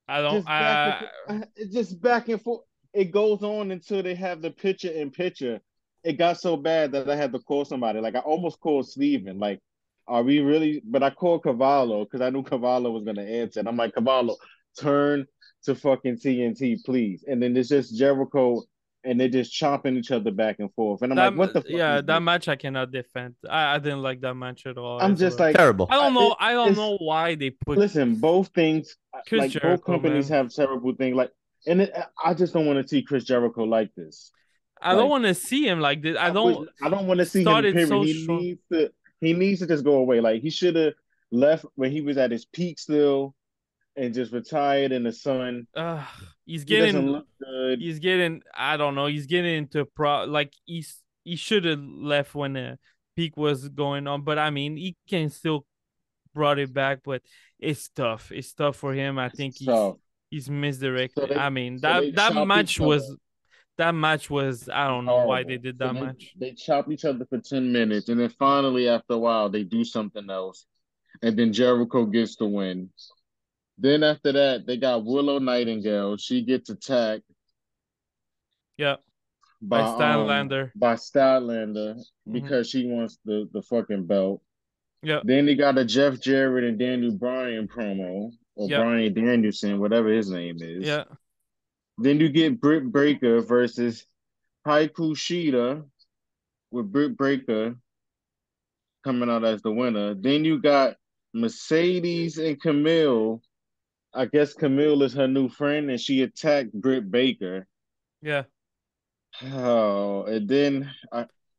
I don't. Just back and forth. Just back and forth. It goes on until they have the picture in picture. It got so bad that I had to call somebody. Like I almost called Steven. Like, are we really? But I called Cavallo because I knew Cavallo was gonna answer. And I'm like, Cavallo, turn to fucking TNT, please. And then it's just Jericho, and they're just chopping each other back and forth. And I'm like, what the fuck is that this? match I cannot defend. I didn't like that match at all. I'm just like, Terrible. I don't know. I don't it's know why they put listen, both things, Chris like both Jericho, companies man. have terrible things. Like, and I just don't want to see Chris Jericho like this. I don't want to see him like this. I don't want to see him. started Period. so He strong. needs to just go away. Like he should have left when he was at his peak still, and just retired in the sun. He's He doesn't getting. look good. He's getting. I don't know. He's getting into like he should have left when the peak was going on. But I mean, he can still brought it back. But it's tough. It's tough for him. I think So he's misdirected. I mean they that chop match each other. was. That match was. I don't know why they Horrible. did So that match. they chop each other for 10 minutes, and then finally after a while they do something else, and then Jericho gets the win. Then after that, they got Willow Nightingale. She gets attacked. Yeah. By Statlander. By Statlander Mm-hmm. because she wants the fucking belt. Yeah. Then they got a Jeff Jarrett and Daniel Bryan promo, or Bryan Danielson, whatever his name is. Yeah. Then you get Britt Baker versus Haiku Shida, with Britt Baker coming out as the winner. Then you got Mercedes and Camille. I guess Camille is her new friend, and she attacked Britt Baker. Yeah. Oh, and then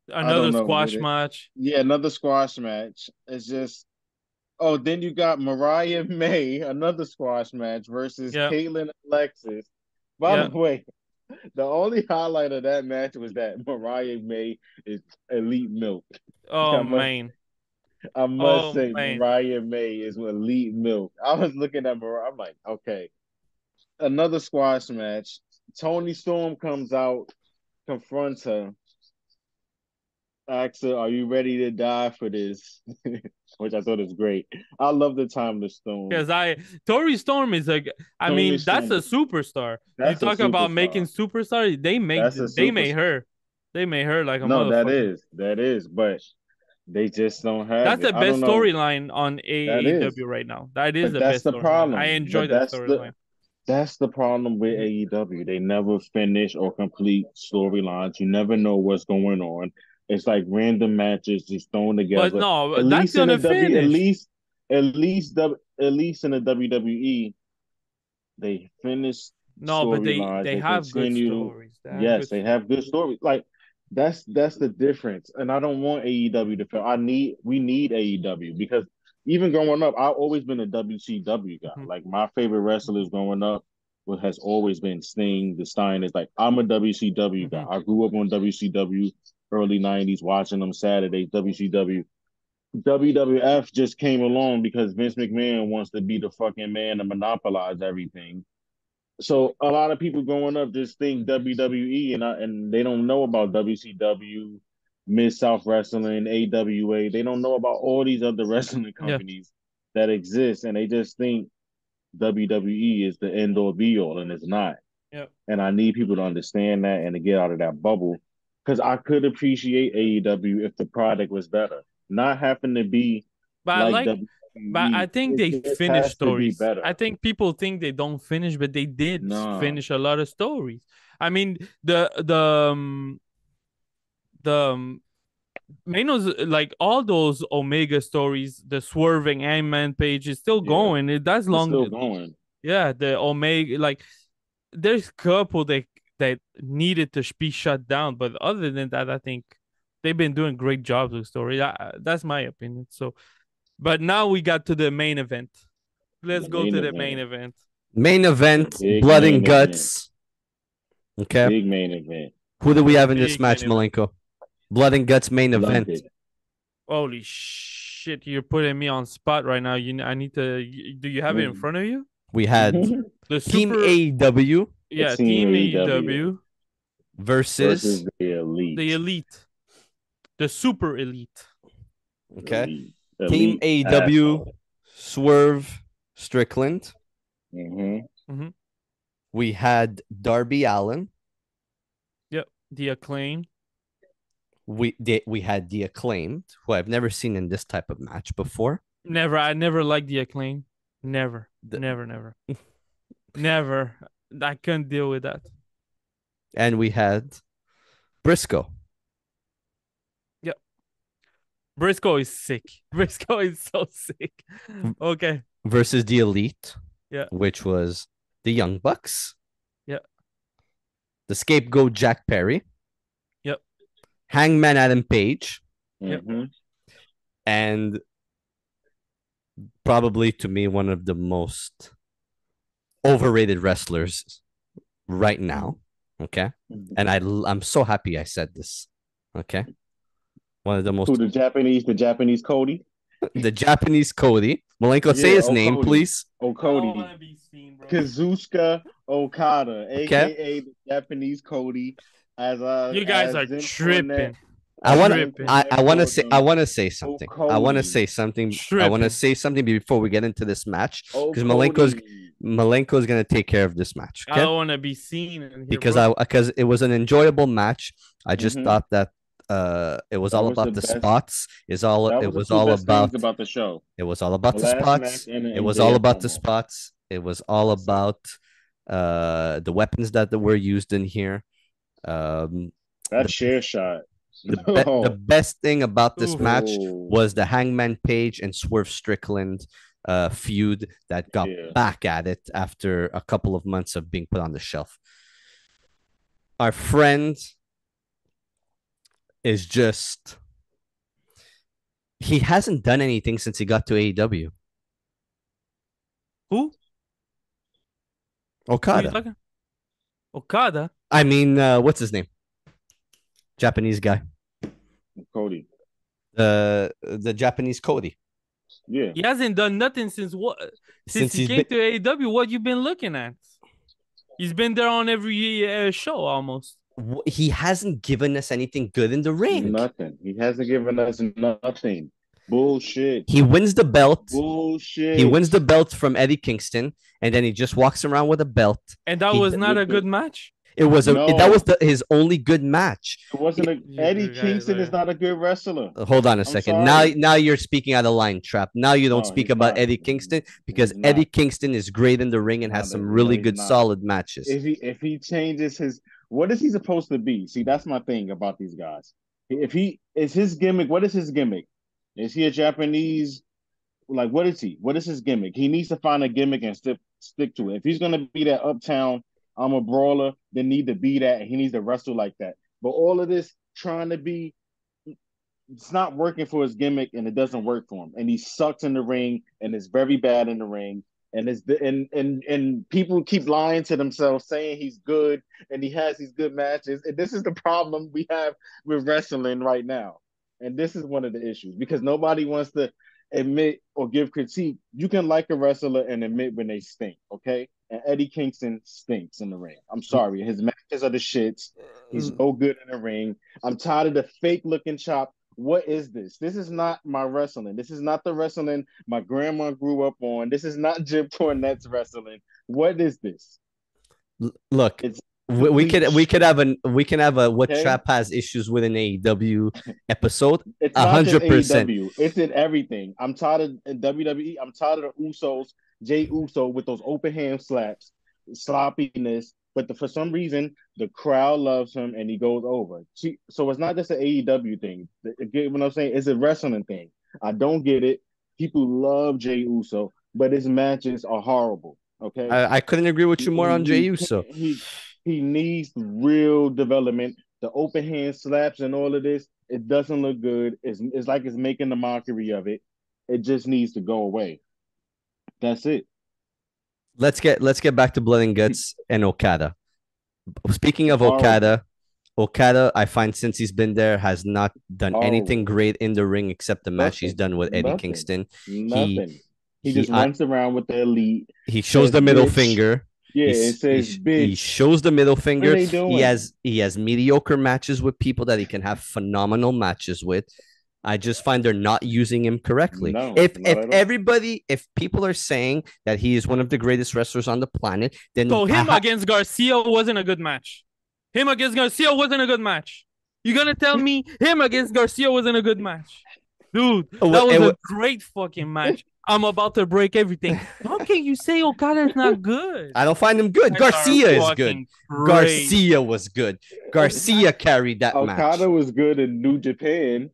another squash match. Yeah, another squash match. It's just then you got Mariah May, another squash match versus Caitlyn Alexis. By the way, the only highlight of that match was that Mariah May is elite milk. Oh man. I must say Mariah May is elite milk. I was looking at Mariah, I'm like, okay. Another squash match. Tony Storm comes out, confronts her, asks her, "Are you ready to die for this?" Which I thought is great. I love the Timeless Storm. Because Tori Storm is that's a superstar. You talk about making superstar. They made her. They made her like a motherfucker. That is, but they just don't have That's the best storyline on AEW right now. That is the best storyline. I enjoy that storyline. That's the problem with AEW. They never finish or complete storylines. You never know what's going on. It's like random matches just thrown together. But no, that's gonna finish. At least in the WWE, they finish. No, but they have good stories. They have good stories. Like that's the difference. And I don't want AEW to fail. We need AEW because even growing up, I've always been a WCW guy. Mm-hmm. Like my favorite wrestlers growing up has always been Sting, the Steiners. Like I'm a WCW guy. I grew up on WCW, early 90s, watching them Saturdays, WCW. WWF just came along because Vince McMahon wants to be the fucking man and monopolize everything. So a lot of people growing up just think WWE and they don't know about WCW, Mid-South Wrestling, AWA. They don't know about all these other wrestling companies that exist, and they just think WWE is the end-all be-all, and it's not. Yep. And I need people to understand that and to get out of that bubble, because I could appreciate AEW if the product was better. Not having to be WWE. But I think they finish stories. I think people think they don't finish, but they did finish a lot of stories. I mean, the Manos, like all those Omega stories, the swerving Hangman page is still going. That's long. It's still going. Yeah, the Omega, like there's a couple that needed to be shut down, but other than that, I think they've been doing great jobs with story. That's my opinion. So, but now we got to the main event. Let's go to the main event. Main event, Blood and Guts. Okay. Big main event. Who do we have in this match, Milenko? Blood and Guts main event. Holy shit! You're putting me on spot right now. I need to. Do you have it in front of you? We had The Team super, AEW yeah, Team Team AEW AEW versus the elite. the elite, the super elite. okay. Team Elite AEW asshole. Swerve Strickland. Mm-hmm. We had Darby Allin. Yep, the Acclaim. We had the Acclaimed, who I've never seen in this type of match before. I never liked the Acclaim. Never. Never. I couldn't deal with that. And we had Briscoe. Yep. Briscoe is sick. Briscoe is so sick. Okay. Versus the Elite. Yeah. Which was the Young Bucks. Yeah. The Scapegoat Jack Perry. Yep. Hangman Adam Page. Mm-hmm. And probably to me one of the most overrated wrestlers right now. Okay. And I'm so happy I said this. Okay. One of the most. Who, the Japanese Cody? The Japanese Cody. Malenko, say his name, Cody. please. Cody. I don't want to be seen, bro. Kazuchika Okada, Okay. aka the Japanese Cody. You guys are tripping. I want to say something. Cody. I want to say something. Tripping. I want to say something before we get into this match because Malenko is going to take care of this match. Okay? I don't want to be seen in here, because it was an enjoyable match. I just thought that it was all about the spots. It was all about the show. It was all about the spots. It was all about the spots. It was all about the weapons that were used in here. That chair shot. The best thing about this match was the Hangman Page and Swerve Strickland feud that got back at it after a couple of months of being put on the shelf. Our friend is just, he hasn't done anything since he got to AEW. Who? Okada. Okada? I mean, what's his name? Japanese guy. Cody. The Japanese Cody. Yeah. He hasn't done nothing since what? Since he came to AEW. What you been looking at? He's been there on every show almost. He hasn't given us anything good in the ring. Nothing. He hasn't given us nothing. Bullshit. He wins the belt. Bullshit. He wins the belt from Eddie Kingston, and then he just walks around with a belt. And that was not a good match. It was that was his only good match. It wasn't Eddie Kingston is not a good wrestler. Hold on a second. Now you're speaking out of line, Trap. Now you don't speak about Eddie Kingston because Eddie Kingston is great in the ring and has some really good solid matches. If he changes his, what is he supposed to be? See, that's my thing about these guys. If he is his gimmick, what is his gimmick? Is he a Japanese? Like, what is he? What is his gimmick? He needs to find a gimmick and stick to it. If he's gonna be that uptown, I'm a brawler, then need to be that. He needs to wrestle like that. But all of this trying to be, it's not working for his gimmick, and it doesn't work for him. And he sucks in the ring, and is very bad in the ring. And and people keep lying to themselves, saying he's good and he has these good matches. And this is the problem we have with wrestling right now. And this is one of the issues because nobody wants to admit or give critique. You can like a wrestler and admit when they stink, okay? And Eddie Kingston stinks in the ring. I'm sorry. His matches are the shits. He's no good in the ring. I'm tired of the fake looking chop. What is this? This is not my wrestling. This is not the wrestling my grandma grew up on. This is not Jim Cornette's wrestling. What is this? Look, we can have a what Trap has issues with an AEW episode. It's 100%. It's in everything. I'm tired of WWE. I'm tired of the Usos, Jay Uso with those open hand slaps, sloppiness. But for some reason, the crowd loves him and he goes over. So it's not just an AEW thing. Get what I'm saying? It's a wrestling thing. I don't get it. People love Jay Uso, but his matches are horrible. Okay, I couldn't agree with you more on Jey Uso. He needs real development. The open hand slaps and all of this, it doesn't look good. It's like it's making a mockery of it. It just needs to go away. That's it. Let's get back to Blood and Guts and Okada. Speaking of Okada, I find since he's been there has not done anything great in the ring except the match he's done with Eddie Kingston. Nothing. He just runs around with the elite. He shows the middle bitch. finger. Yeah, it says bitch. He shows the middle finger. What are they doing? He has mediocre matches with people that he can have phenomenal matches with. I just find they're not using him correctly. No, if not at all. if people are saying that he is one of the greatest wrestlers on the planet, then So him against Garcia wasn't a good match. Him against Garcia wasn't a good match. You gonna tell me him against Garcia wasn't a good match? Dude, that was a great fucking match. I'm about to break everything. How can you say Okada's not good? I don't find him good. Garcia is good. Great. Garcia was good. Garcia carried that match. Okada was good in New Japan,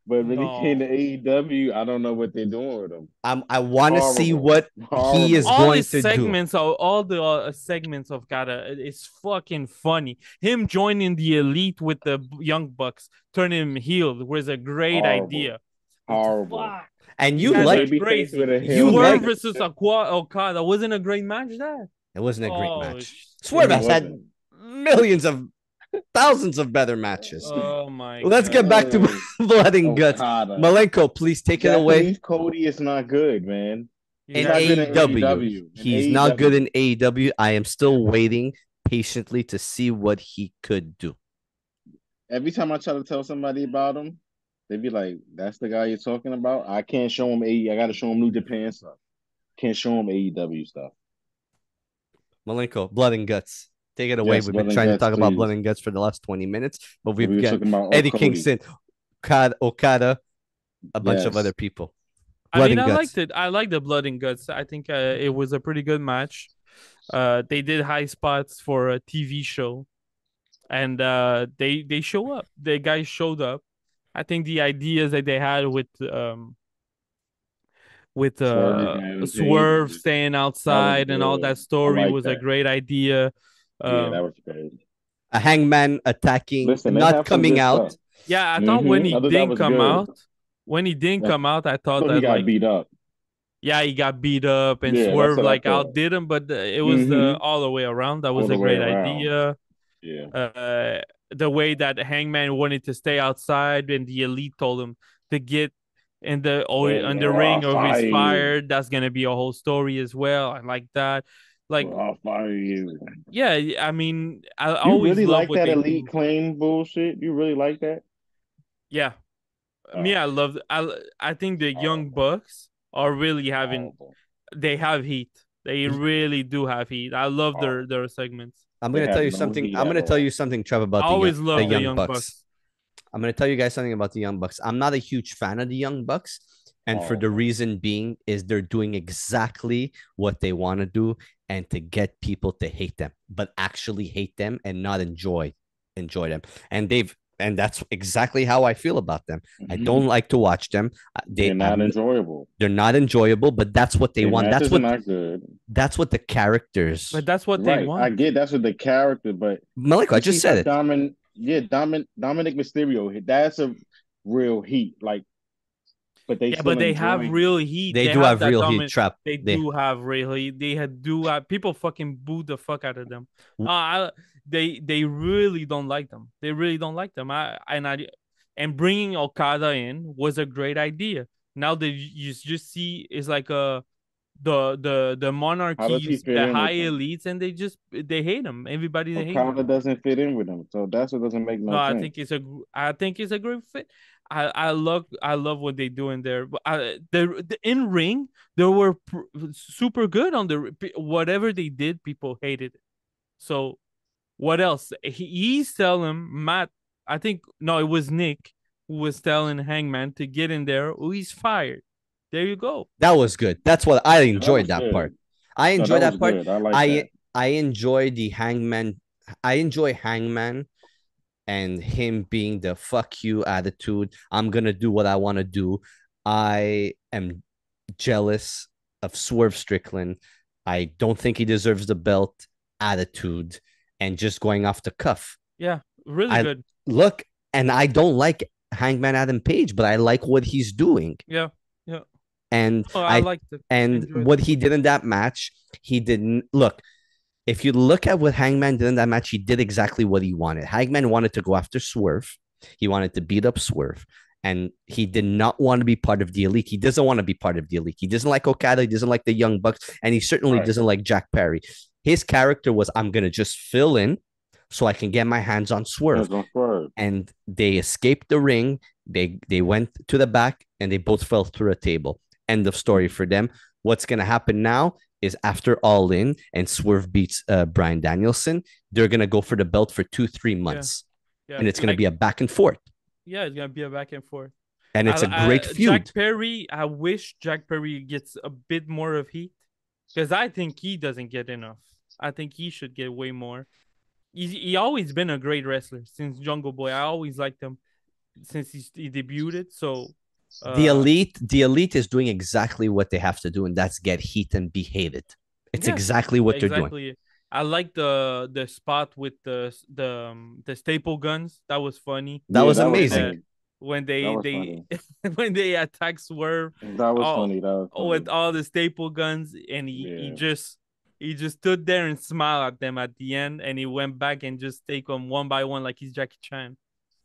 but when he came to AEW, I don't know what they're doing with him. I want to see what he is going to do. All the segments of Okada, it's fucking funny. Him joining the elite with the Young Bucks, turning him heel was a great idea. Horrible. Fuck. And you like crazy. Swerve versus Okada wasn't a great match. It wasn't a great match. Swerve has had thousands of better matches. Oh my! Let's get back to Blood and Guts. Malenko, please take it away. Cody is not good, man. In AEW, he's not good in AEW. I am still waiting patiently to see what he could do. Every time I try to tell somebody about him, they'd be like, "That's the guy you're talking about." I can't show him I got to show him New Japan stuff. Can't show him AEW stuff. Malenko, Blood and Guts. Take it away. We've been trying to talk about Blood and Guts for the last 20 minutes, but we've got Eddie Kingston, Okada, a bunch of other people. I liked it. I like the Blood and Guts. I think it was a pretty good match. They did high spots for a TV show, and they show up. The guys showed up. I think the ideas that they had with Swerve staying outside and all that story was a great idea. Yeah, that was great. A Hangman attacking, not coming out. Stuff. Yeah, I thought when he didn't come out, I thought that he got beat up. Yeah, he got beat up and Swerve outdid him, but it was all the way around. That was a great idea. Yeah. The way that Hangman wanted to stay outside and the Elite told him to get in the ring or he's fired. That's gonna be a whole story as well. I like that. Like, I'll fire you. Yeah, I mean, I always really like that Elite claim bullshit. You really like that? Yeah, I love. I think the Young Bucks are really they have heat. They really do have heat. I love their segments. I'm gonna tell you something. I'm gonna tell you something, Trev, about the Young Bucks. I'm gonna tell you guys something about the Young Bucks. I'm not a huge fan of the Young Bucks, and for the reason being is they're doing exactly what they want to do, and to get people to hate them, but actually hate them and not enjoy them. And that's exactly how I feel about them. I don't like to watch them. They're not enjoyable. They're not enjoyable, but that's what they want. That's what not good. That's what the characters. But that's what they want. I get that's what the character. But Malenko, I just said it. Dominic Mysterio. That's a real heat. Like, but they have real heat. They do have real heat. Trap. They do have real heat. Do have people fucking boo the fuck out of them. They really don't like them. They really don't like them. And bringing Okada in was a great idea. Now that you just see is like the monarchies, the high elites, and they hate him. Everybody they hate him. Okada doesn't fit in with them, so that's what doesn't make no sense. I think it's a great fit. I love what they do in there. The in ring they were super good on whatever they did. People hated it. So what else? He's telling Matt. I think no, it was Nick who was telling Hangman to get in there or he's fired. There you go. That was good. That's what I enjoyed that part. I enjoyed that part. Good. I like that. I enjoy the Hangman. I enjoy Hangman and him being the fuck you attitude. I'm going to do what I want to do. I am jealous of Swerve Strickland. I don't think he deserves the belt attitude and just going off the cuff. Yeah, really good. Look, and I don't like Hangman Adam Page, but I like what he's doing. Yeah. And what he did in that match, he didn't look. If you look at what Hangman did in that match, he did exactly what he wanted. Hangman wanted to go after Swerve. He wanted to beat up Swerve. and he did not want to be part of the Elite. He doesn't want to be part of the Elite. He doesn't like Okada. He doesn't like the Young Bucks, and he certainly doesn't like Jack Perry. His character was, I'm gonna just fill in so I can get my hands on Swerve. And they escaped the ring. They went to the back and they both fell through a table. End of story for them. What's gonna happen now is after All In and Swerve beats Bryan Danielson, they're gonna go for the belt for 2-3 months, and it's gonna be a back and forth. Yeah, it's gonna be a back and forth, and it's a great feud. Jack Perry, I wish Jack Perry gets a bit more of heat, because I think he doesn't get enough. I think he should get way more. He always been a great wrestler since Jungle Boy. I always liked him since he debuted. So the elite is doing exactly what they have to do, and that's get heat and be hated. It's exactly what they're doing. I like the spot with the staple guns. That was funny. That was amazing. When they when they attack Swerve. That was funny. With all the staple guns, and he just stood there and smiled at them at the end, and he went back and just take them one by one like he's Jackie Chan.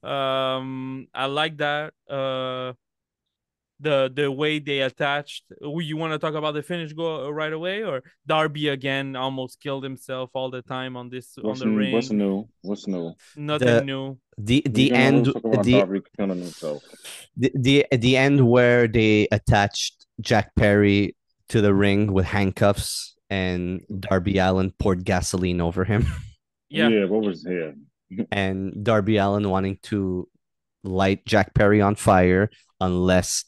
I like that. The way they attached. You want to talk about the finish go right away, or Darby again almost killed himself all the time on the ring? What's new? Nothing new. The end. The end where they attached Jack Perry to the ring with handcuffs, and Darby Allin poured gasoline over him. Yeah. What was here? And Darby Allin wanting to light Jack Perry on fire unless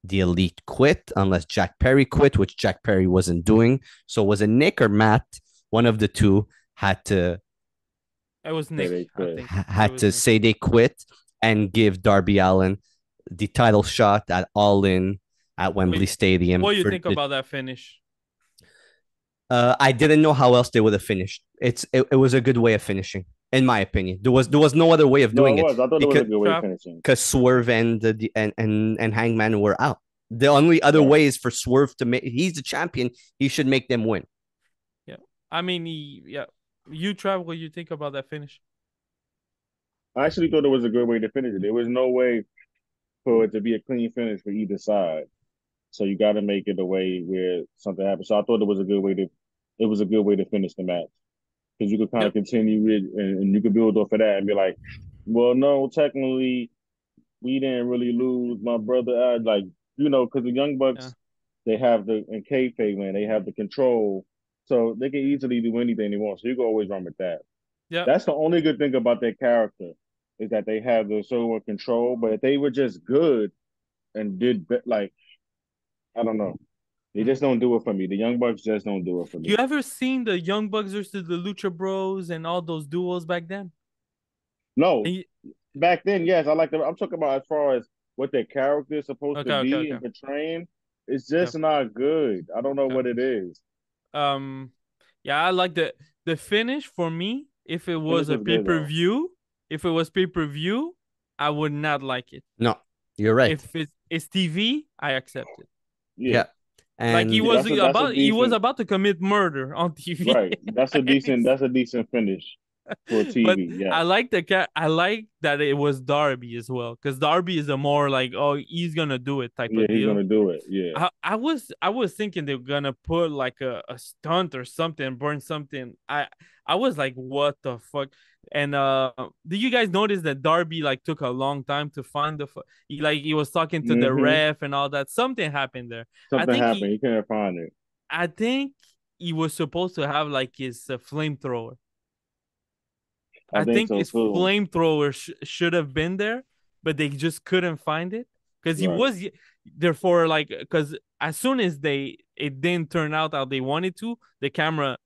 the Elite quit, unless Jack Perry quit, which Jack Perry wasn't doing. So was it Nick or Matt? One of the two had to. It was Nick. Had to say they quit and give Darby Allin the title shot at All In at Wembley Stadium. What do you think about that finish? I didn't know how else they would have finished. It was a good way of finishing, in my opinion. There was no other way of doing it. I thought it was a good way of finishing. Because Swerve and Hangman were out. The only other way is for Swerve to make. He's the champion. He should make them win. Yeah, I mean, You, Trav, what do you think about that finish? I actually thought it was a good way to finish it. There was no way for it to be a clean finish for either side. So you got to make it a way where something happens. So I thought it was a good way to finish the match, because you could kind of continue it and you could build off of that and be like, well, no, technically we didn't really lose. My brother, because the Young Bucks, they have in kayfabe, man, they have the control, so they can easily do anything they want. So you can always run with that. Yeah, that's the only good thing about their character, is that they have the sort of control. But if they were just good and I don't know. They just don't do it for me. The Young Bucks just don't do it for me. You ever seen the Young Bucks versus the Lucha Bros and all those duos back then? No. Back then, yes. I'm talking about as far as what their character is supposed to be and portraying. It's just not good. I don't know what it is. Yeah, I like the finish for me. If it was a pay-per-view, I would not like it. No, you're right. If it's TV, I accept it. Yeah. And like he was about to commit murder on TV. Right. That's a decent finish for TV. But I like that it was Darby as well, because Darby is a more like, he's gonna do it type of deal. Yeah, he's gonna do it. Yeah. I was thinking they were gonna put like a stunt or something, burn something. I was like, what the fuck? And did you guys notice that Darby took a long time to find he was talking to the ref and all that? Something happened there. Something happened. He couldn't find it. I think he was supposed to have his flamethrower. I think his flamethrower should have been there, but they just couldn't find it, because he was therefore because as soon as it didn't turn out how they wanted to, the camera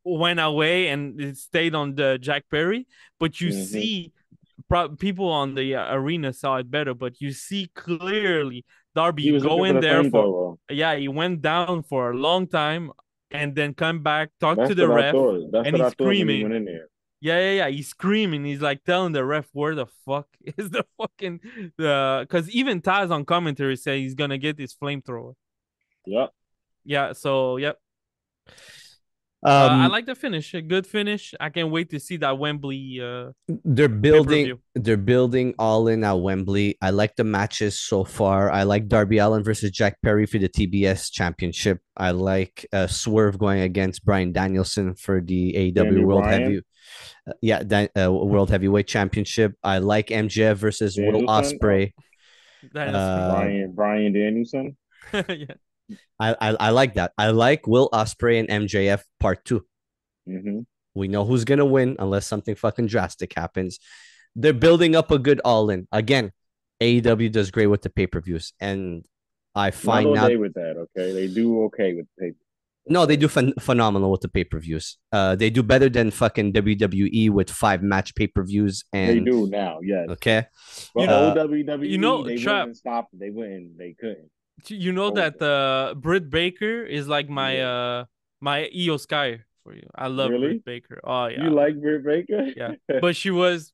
went away and it stayed on the Jack Perry. But you see, people on the arena saw it better, but you see clearly Darby going there he went down for a long time and then come back, talk to the ref, and he's screaming. Yeah. He's screaming. He's telling the ref, where the fuck is the fucking because even Taz on commentary said he's gonna get his flamethrower. Yep. Yeah. So yep. I like the finish. A good finish. I can't wait to see that Wembley. They're building. pay-per-view. They're building all in at Wembley. I like the matches so far. I like Darby Allin versus Jack Perry for the TBS Championship. I like Swerve going against Bryan Danielson for the Danny AEW World Bryan. World Heavyweight Championship. I like MJF versus Will Danielson? Ospreay. Brian Danielson. Yeah. I like that. I like Will Ospreay and MJF part 2. Mm-hmm. We know who's gonna win unless something fucking drastic happens. They're building up a good all-in. Again, AEW does great with the pay-per-views, and I find Not all now day with that. Okay, they do okay with the paper. no, they do phenomenal with the pay-per-views. They do better than fucking WWE with 5-match pay-per-views. And They do now, yes. Okay, But old WWE, they Trap. wouldn't stop it. They wouldn't. They couldn't. You know that Britt Baker is like my my Io Sky for you. I love Really? Britt Baker. Oh yeah. You like Britt Baker? Yeah. But she was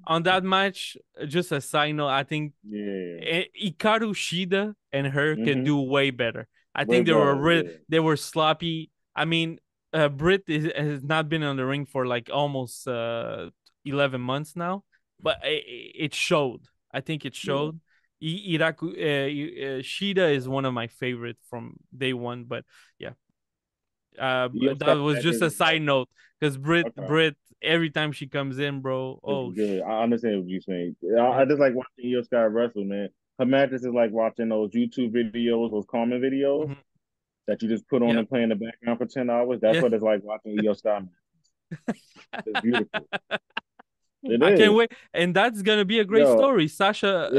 on that match, just a side note, I think Yeah. Hikaru Shida and her can Mhm. do way better. I Way think they were better, yeah. they were sloppy. I mean, Britt has not been on the ring for like almost 11 months now, but it showed. I think it showed. Shida is one of my favorite from day one, but yeah. That was just a side note because Britt, every time she comes in, bro. Oh, good. I understand what you're saying. I just like watching Io Sky wrestle, man. Her matches is like watching those YouTube videos, those comment videos that you just put on and play in the background for 10 hours. That's what it's like watching Io Sky matches. It's beautiful. I can't wait, and that's gonna be a great story. Sasha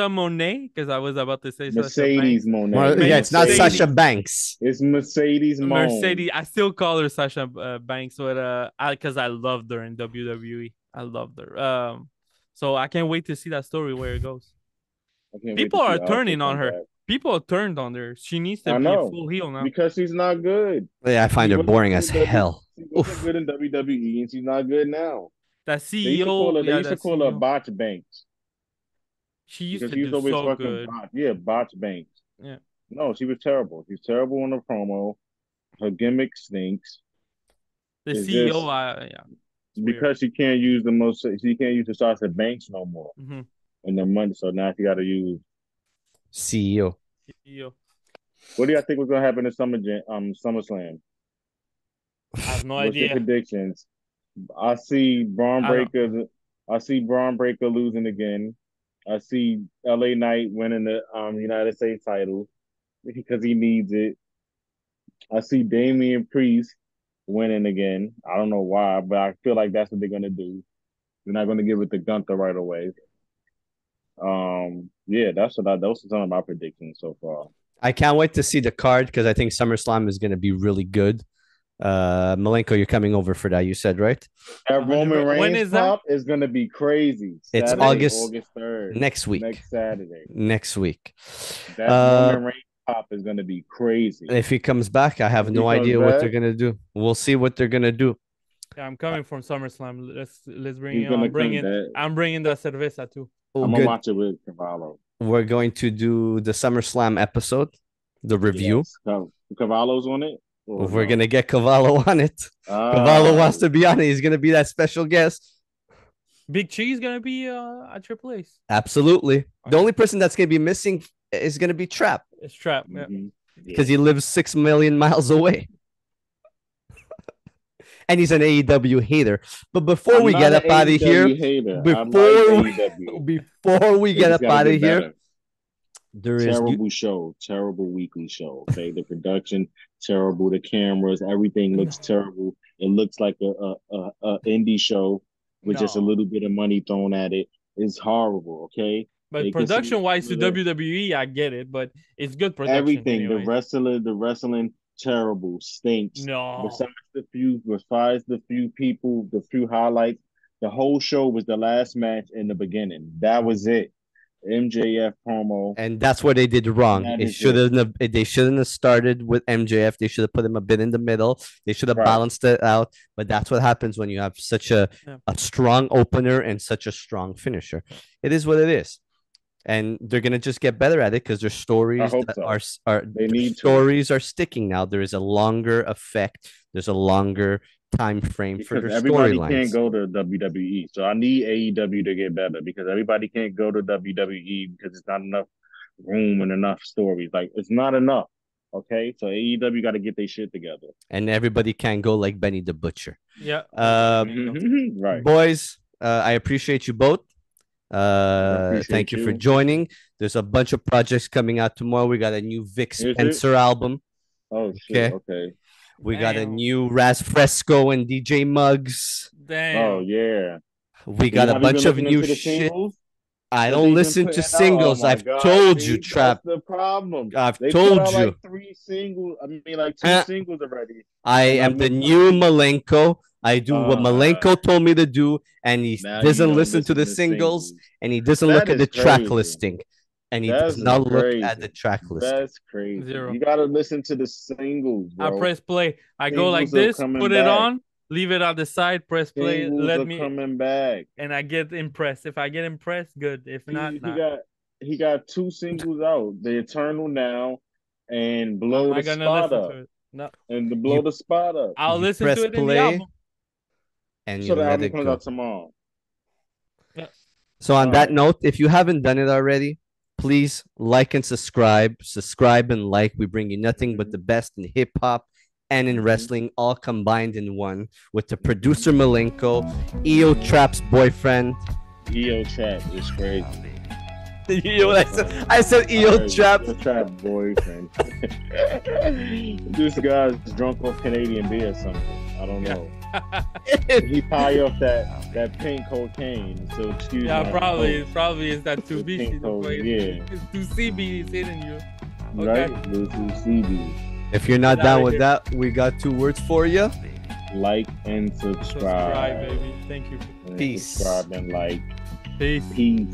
Monet, because I was about to say Mercedes Monet. Well, yeah, it's not Sasha Banks. It's Mercedes Monet. Mercedes. I still call her Sasha Banks, but because I loved her in WWE. I loved her. So I can't wait to see that story where it goes. People are turning on her. People are turned on her. She needs to be a full heel now because she's not good. Yeah, I find her boring as hell. She wasn't good in WWE, and she's not good now. That CEO, they used to call her Botch Banks. She used to do so good. Botch Banks. Yeah. No, she was terrible. She's terrible on the promo. Her gimmick stinks. The CEO, because she can't use the Sasha Banks no more. Mm-hmm. And the money, so now she got to use CEO. What do y'all think was gonna happen in SummerSlam? I have no What's idea. your predictions? I see Braun Breaker losing again. I see LA Knight winning the United States title because he needs it. I see Damian Priest winning again. I don't know why, but I feel like that's what they're gonna do. They're not gonna give it to Gunther right away. Yeah, those are some of my predictions so far. I can't wait to see the card because I think SummerSlam is going to be really good. Milenko, you're coming over for that. You said, right? That Roman Reigns pop is going to be crazy. It's Saturday, August 3rd. Next week. Next Saturday. Next week. That Roman Reigns pop is going to be crazy. If he comes back, I have no idea what they're going to do. We'll see what they're going to do. Yeah, I'm coming from SummerSlam. Let's bring it on. I'm bringing the cerveza too. I'm going to watch it with Cavallo. We're going to do the SummerSlam episode, the review. Yes. Cavallo's on it? We're going to get Cavallo on it. Cavallo wants to be on it. He's going to be that special guest. Big Cheese going to be at Triple A's. Absolutely. The only person that's going to be missing is going to be Trap. It's Trap, yeah. Because he lives 6 million miles away. And he's an AEW hater. But before we get up out of here, before we get up out of here, there is terrible weekly show. Okay, the production terrible, the cameras, everything looks terrible. It looks like a indie show with just a little bit of money thrown at it. It's horrible. Okay, but production-wise to WWE, I get it, but it's good production. Everything, anyways. The wrestling. Terrible, stinks. No. Besides the few people, the few highlights, the whole show was the last match in the beginning. That was it. MJF promo, and that's where they did wrong. They shouldn't have started with MJF. They should have put him a bit in the middle. They should have balanced it out. But that's what happens when you have such a strong opener and such a strong finisher. It is what it is. And they're gonna just get better at it because their stories are sticking now. There is a longer effect there's a longer time frame for Because their everybody can't storylines. go to WWE. So I need AEW to get better because everybody can't go to WWE because it's not enough room and enough stories. Like it's not enough. Okay, so AEW got to get their shit together. And everybody can't go like Benny the Butcher. Yeah. Right. Boys, I appreciate you both. appreciate Thank you for you. joining. There's a bunch of projects coming out tomorrow. We got a new Vic Is it? Spencer album. Oh shit. Okay. We got a Damn. new Raz Fresco and DJ Muggs. Damn. Oh yeah. We got a You're not bunch even of listening new to the shit. singles I that don't they've been listen putting to out? singles. Oh my I've God, told see, you, Trap. That's the problem. I've They told put out you. like 3 singles. I mean, like 2 Uh, singles already. I And am I'm the like, new Milenko. I do what Milenko told me to do, and he now you doesn't don't listen to listen the to singles, singles. and he doesn't That look at is the track crazy. listing, and he That's does not look crazy. at the track listing. That's crazy. Zero. You gotta listen to the singles, I bro. press play. I go like Singles are this, coming put it back. on, leave it on the side, press play, Singles let are me, coming back. and I get impressed. If I get impressed, good. If not, not. He got 2 singles out. The Eternal Now and Blow I'm the not gonna Spot listen Up. to it. No, And the Blow the Spot Up. I'll You listen press to it in the play, album. and you So the let album it comes go. out tomorrow. So on that Alright. note, if you haven't done it already, please like and subscribe. Subscribe and like. We bring you nothing but the best in hip hop and in wrestling, all combined in one. With the producer Milenko, EO Trap's boyfriend. EO Trap is crazy. I said EO Crazy. Trap. EO Trap boyfriend. This guy's drunk off Canadian beer or something. I don't know. He high off that pink cocaine. So excuse me. Yeah, probably is that The Tucibi. pink coke, yeah. It's Tucibi is hitting you. Right? The Tucibi. If you're not Get down outta with here. that, we got 2 words for you. Like and Subscribe, subscribe. baby. Thank you. And Peace. Subscribe and like. Peace. Peace.